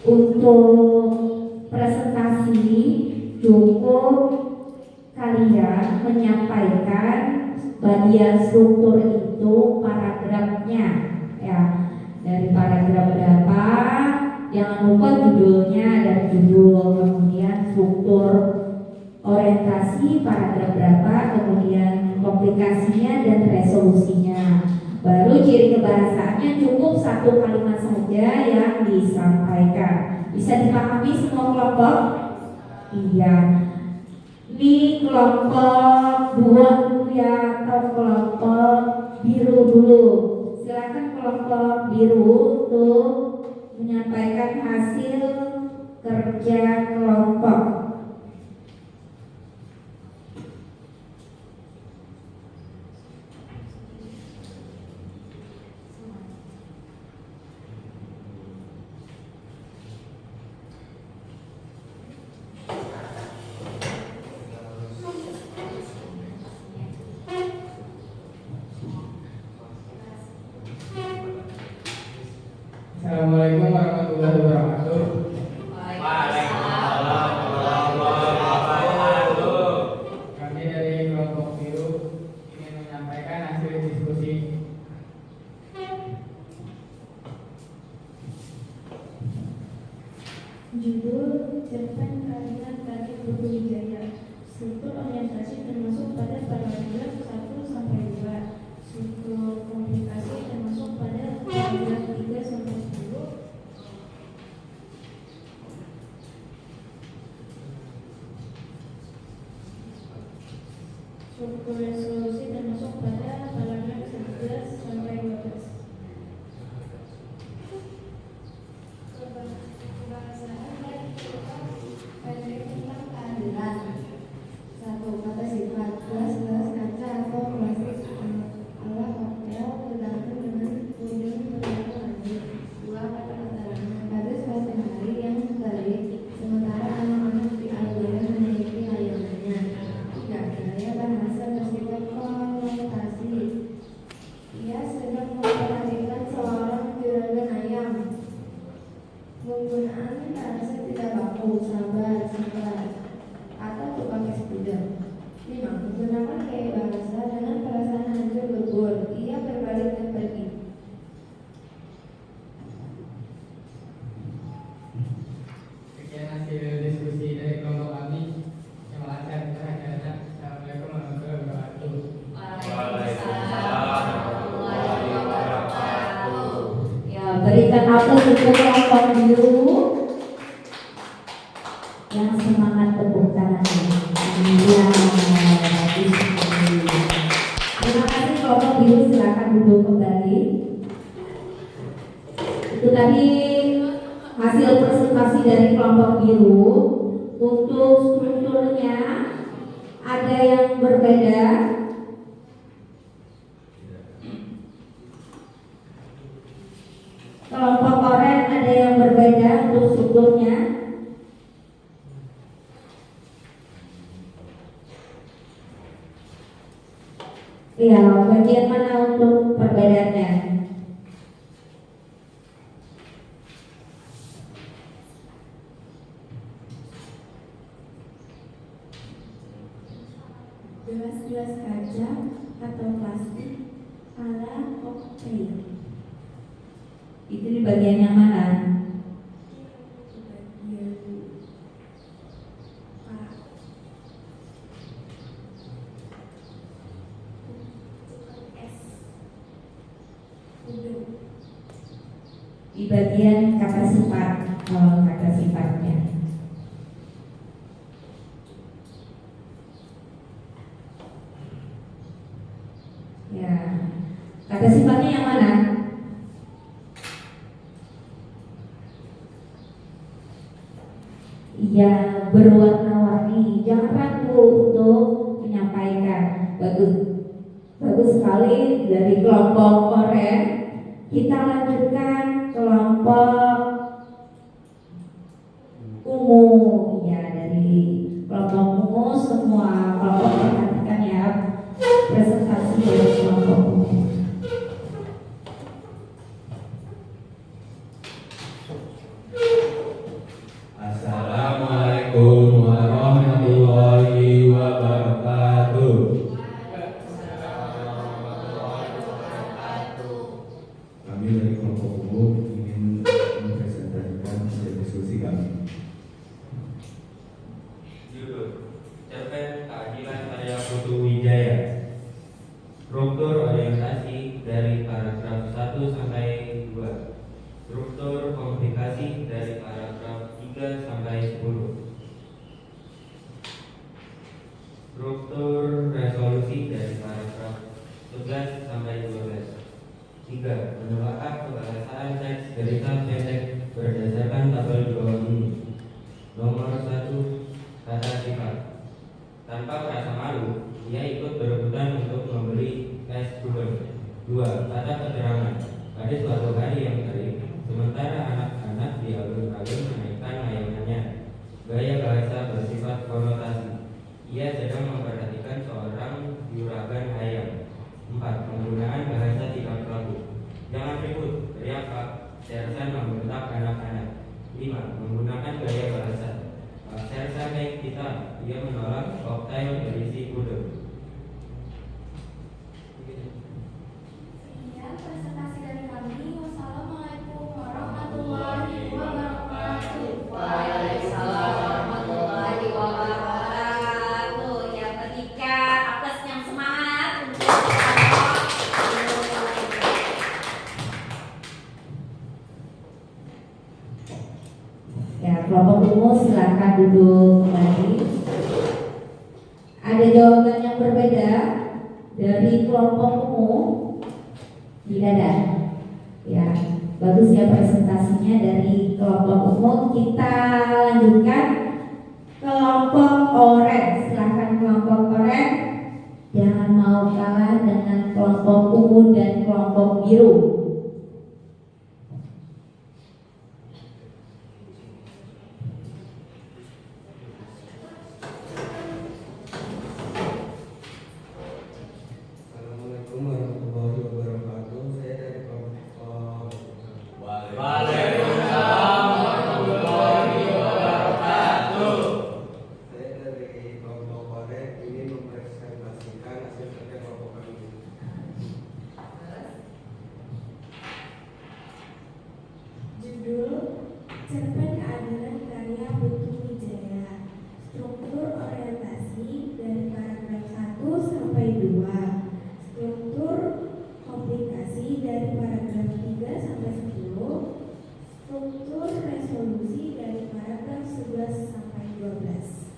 [SPEAKER 2] Untuk presentasi cukup kalian menyampaikan bagian struktur itu paragrafnya ya, dari paragraf berapa, jangan lupa judulnya dan judul, kemudian struktur orientasi paragraf berapa, kemudian komplikasinya dan resolusinya. Baru ciri kebahasaannya cukup satu kalimat saja yang disampaikan. Bisa dipahami semua kelompok? Iya. Ini kelompok 2 dulu ya, atau kelompok biru dulu. Silakan kelompok biru untuk menyampaikan hasil kerja kelompok.
[SPEAKER 4] Assalamualaikum warahmatullahi wabarakatuh.
[SPEAKER 5] Waalaikumsalam warahmatullahi wabarakatuh.
[SPEAKER 4] Kami dari kelompok biru ingin menyampaikan hasil diskusi.
[SPEAKER 6] Judul cerpen kalimat bagi Putu Wijaya. Struktur orientasi termasuk pada paragraf 1 sampai 2. Struktur komunikasi termasuk pada paragraf 3 sampai 10. Struktur resolusi termasuk pada paragraf 11 sampai 12. Kebahasaan dan pendek tentang keadilan. 1. Kata sifat gelas kaca atau plastik ala hotel bergantung dengan kunjung berlaku lanjut. 2. Kata larangan pada suatu hari yang terik sementara anak-anak di Algeria memiliki layangannya. 3. Gaya bahasa bersifat konotasi. Ia sedang memperhatikan seorang juragan ayam. Penggunaan bahasa tidak baku, sabar, atau tukang es puder. 5. Menggunakan gaya bahasa dengan perasaan hancur lebur. Ia berbalik dan pergi.
[SPEAKER 4] Sekian hasil diskusi dari kelompok kami. Yang lancar kita acaranya. Assalamualaikum warahmatullahi wabarakatuh.
[SPEAKER 5] Waalaikumsalam warahmatullahi wabarakatuh.
[SPEAKER 2] Ya, berikan aplaus untuk kelompok biru yang semangat, tepuk tangannya. Iya, bagus sekali. Terima kasih kelompok biru, silakan duduk kembali. Itu tadi hasil presentasi dari kelompok biru. Untuk strukturnya ada yang berbeda. Kelompok oranye ada yang berbeda untuk strukturnya. Iya, bagian mana untuk perbedaannya?
[SPEAKER 6] Gelas kaca atau plastik ala koktail.
[SPEAKER 2] Itu di bagian yang mana?
[SPEAKER 6] Bagian A. Tukang es.
[SPEAKER 2] di bagian kata sifat, kata sifatnya. Ya, kata sifatnya yang mana? Yang berwarna-warni. Jangan ragu untuk menyampaikan. Bagus sekali dari kelompok oren. Kita lanjutkan kelompok ungu. Ya, dari kelompok ungu semua kelompok perhatikan ya presentasi dari kelompok ungu.
[SPEAKER 1] Assalamualaikum warahmatullahi wabarakatuh. Kami dari kelompok umum ingin mempresentasikan hasil diskusi kami. Judul: Cerpen Keadilan Karya Putu Wijaya. Struktur orientasi dari paragraf 1 sampai 2. Struktur komplikasi dari paragraf 3 sampai 10. Struktur resolusi dari paragraf 11 sampai 12. 3. Menelaah kebahasaan teks cerita pendek berdasarkan tabel di bawah ini. Nomor 1. Kata sifat. Tanpa merasa malu, ia ikut berebutan untuk membeli es gulung. 2. Kata keterangan. Pada suatu hari yang terik, sementara anak-anak di alun-alun menaikkan layangannya, gaya bahasa bersifat konotasi. Ia sedang memperhatikan seorang juragan ayam. 4. Penggunaan bahasa tidak berlaku. Jangan ribut, teriak Pak Sersan membentak anak-anak. 5. Menggunakan gaya bahasa. Pak Sersan naik kita, ia menolak koktail berisi pudel.
[SPEAKER 6] Sekian presentasi dari kami. Wassalamualaikum warahmatullahi wabarakatuh.
[SPEAKER 2] Waalaikumsalam warahmatullahi wabarakatuh. Yang ketiga, atas yang semangat untuk ya, kelompok ungu silakan duduk kembali. Ada jawaban yang berbeda dari kelompok ungu? Tidak ada. Ya, bagus ya presentasinya dari kelompok ungu. Kita lanjutkan kelompok orange. Silakan kelompok orange. Jangan mau kalah dengan kelompok ungu dan kelompok biru.
[SPEAKER 1] Assalamualaikum warahmatullahi wabarakatuh. Saya dari kelompok
[SPEAKER 5] Waalaikumsalam warahmatullahi wabarakatuh.
[SPEAKER 1] Saya dari kelompok oren ingin mempresentasikan hasil kerja kelompok kami.
[SPEAKER 6] Judul: Cerpen Keadilan Karya Putu Wijaya. Struktur orientasi dari paragraf 1 sampai 2. Struktur komplikasi dari paragraf 3 sampai 10. Struktur resolusi dari paragraf 11 sampai 12.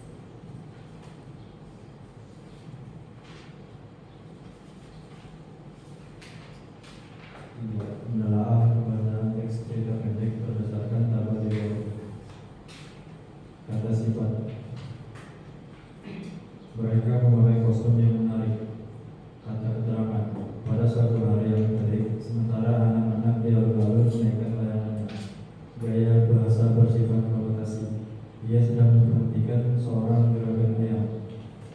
[SPEAKER 1] Menelaah kebahasaan teks cerita pendek berdasarkan tabel di bawah. Kata sifat. Mereka memakai kostum yang menarik. Kata keterangan. Pada suatu hari yang terik, sementara anak-anak di alun-alun menaikkan layangannya, gaya bahasa bersifat konotasi. Ia sedang memperhatikan seorang juragan ayam.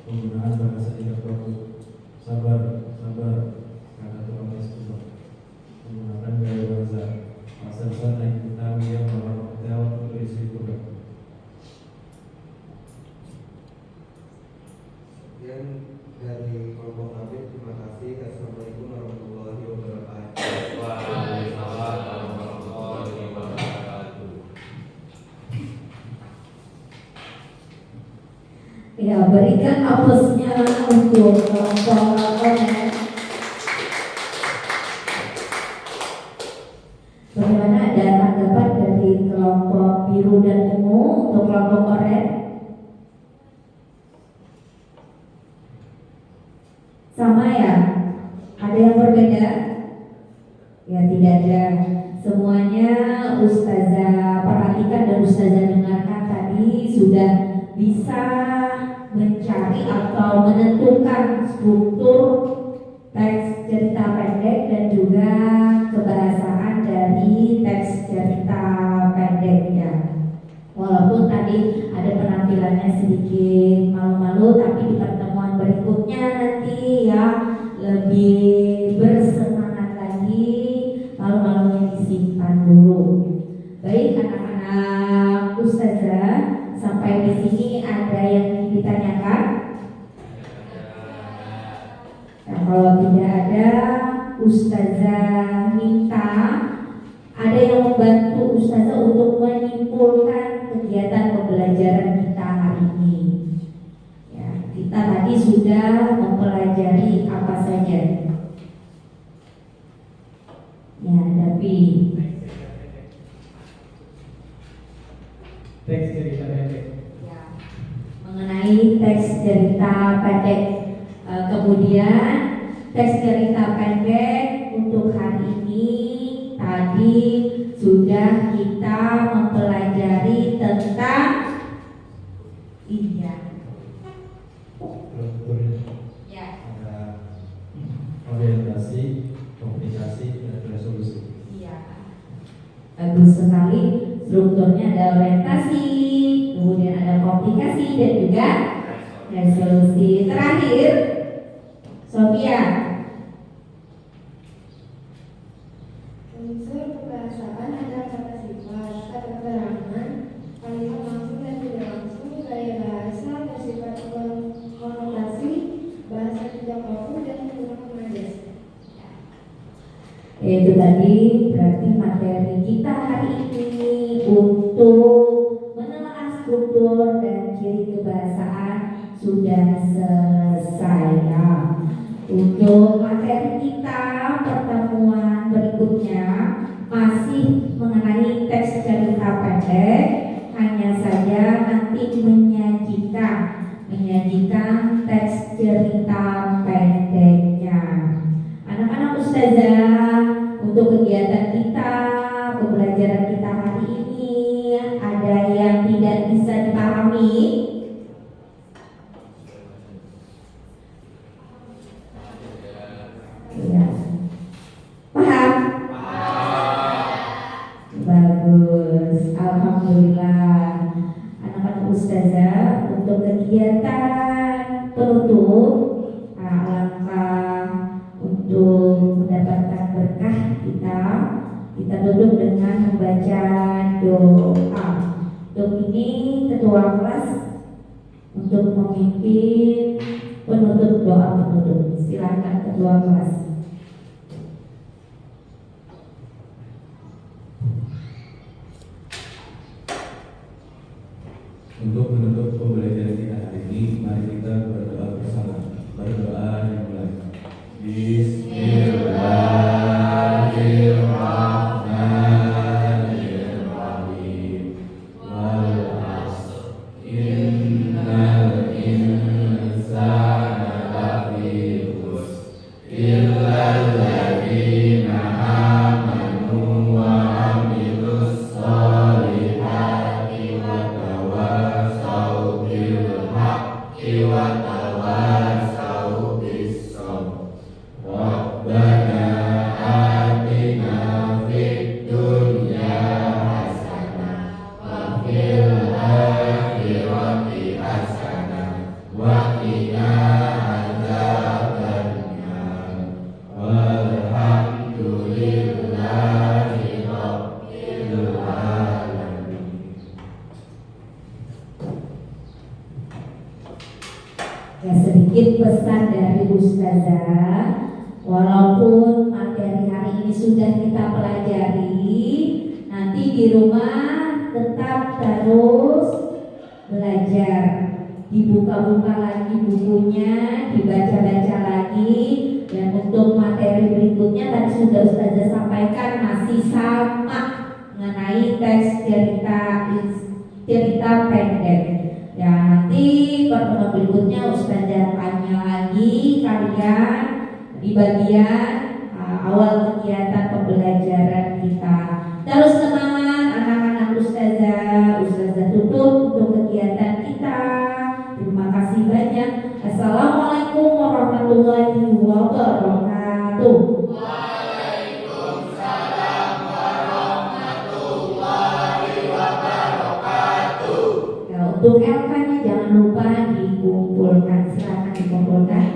[SPEAKER 1] Penggunaan bahasa tidak baku. Sabar, sabar, kata tukang es gulung. Menggunakan gaya bahasa. Pak Sersan naik kita, ia menolak hotel berisi pudel. Sekian dari kelompok kami. Terima kasih. Assalamualaikum warahmatullahi wabarakatuh.
[SPEAKER 5] Waalaikumsalam warahmatullahi wabarakatuh.
[SPEAKER 2] Ya, berikan aplausnya untuk kelompok orange. Bagaimana, ada biru dan ungu, untuk kelompok oranye. Sama ya? Ada yang berbeda? Ya tidak ada. Semuanya Ustazah perhatikan dan Ustazah dengarkan tadi sudah bisa mencari atau menentukan struktur teks cerita pendek dan juga kebahasaan dari teks cerita pendeknya. Walaupun tadi ada penampilannya sedikit malu-malu, tapi di pertemuan berikutnya nanti ya lebih bersemangat lagi, malu-malunya disimpan dulu. Baik anak-anak Ustazah, sampai di sini ada yang ingin ditanyakan? Nah, kalau tidak ada, Ustazah minta ada yang membantu Ustazah untuk menyimpulkan kegiatan pembelajaran kita hari ini. Ya, kita tadi sudah mempelajari apa saja. Ya, tapi
[SPEAKER 4] Teks cerita pendek.
[SPEAKER 2] ya, mengenai teks cerita pendek. Kemudian teks cerita pendek untuk hari ini tadi sudah kita mempelajari tentang ya,
[SPEAKER 5] Ada orientasi, komunikasi, dan resolusi.
[SPEAKER 2] iya. Bagus sekali. Strukturnya ada orientasi, kemudian ada komunikasi dan juga resolusi. Terakhir, Sofia.
[SPEAKER 6] Unsur kebahasaan ada kata sifat, kata keterangan, kalimat langsung dan tidak langsung, gaya bahasa, bersifat konotasi, bahasa tidak kaku, dan penggunaan majas.
[SPEAKER 2] Itu tadi berarti materi kita hari ini untuk menelaah struktur dan ciri kebahasaan sudah selesai ya. Untuk materi kita pertemuan berikutnya masih mengenai teks cerita pendek, hanya saja nanti menyajikan teks cerita pendeknya. Anak-anak Ustazah, untuk kegiatan kita, pembelajaran kita hari ini ada yang tidak bisa dipahami? Ya. Paham? Bagus, alhamdulillah. Anak-anak Ustazah, untuk kegiatan penutup, alangkah untuk mendapatkan berkah kita tutup dengan membaca doa. Untuk ini ketua kelas untuk memimpin penutup doa penutup. Silakan ketua kelas.
[SPEAKER 5] Untuk menutup pembelajaran kita hari ini, mari kita berdoa bersama. Berdoa dimulai. Bismillahirrahmanirrahim. Wal 'ashr. Innal insana lafi khusr. Illal ladzina amanu wa 'amilus sholihati wa tawassaw bil haqqi wa tawassaw bis sabr. Rabbana atina fid dunya hasanah wa fil akhirati hasanah wa qina adzabannar. Walhamdulillahi rabbil alamin.
[SPEAKER 2] Ya, sedikit pesan dari Ustazah. Walaupun materi hari ini sudah kita pelajari, nanti di rumah tetap terus belajar. Dibuka-buka lagi bukunya, dibaca-baca lagi. Dan untuk materi berikutnya tadi sudah Ustazah sampaikan masih sama mengenai teks cerita pendek. Ya, nanti pertemuan berikutnya Ustazah tanya lagi kalian di bagian awal kegiatan pembelajaran kita. Terus semangat anak-anak Ustazah tutup untuk kegiatan kita. Terima kasih banyak. Assalamualaikum warahmatullahi wabarakatuh. Ya, untuk LK-nya jangan lupa dikumpulkan, silakan dikumpulkan.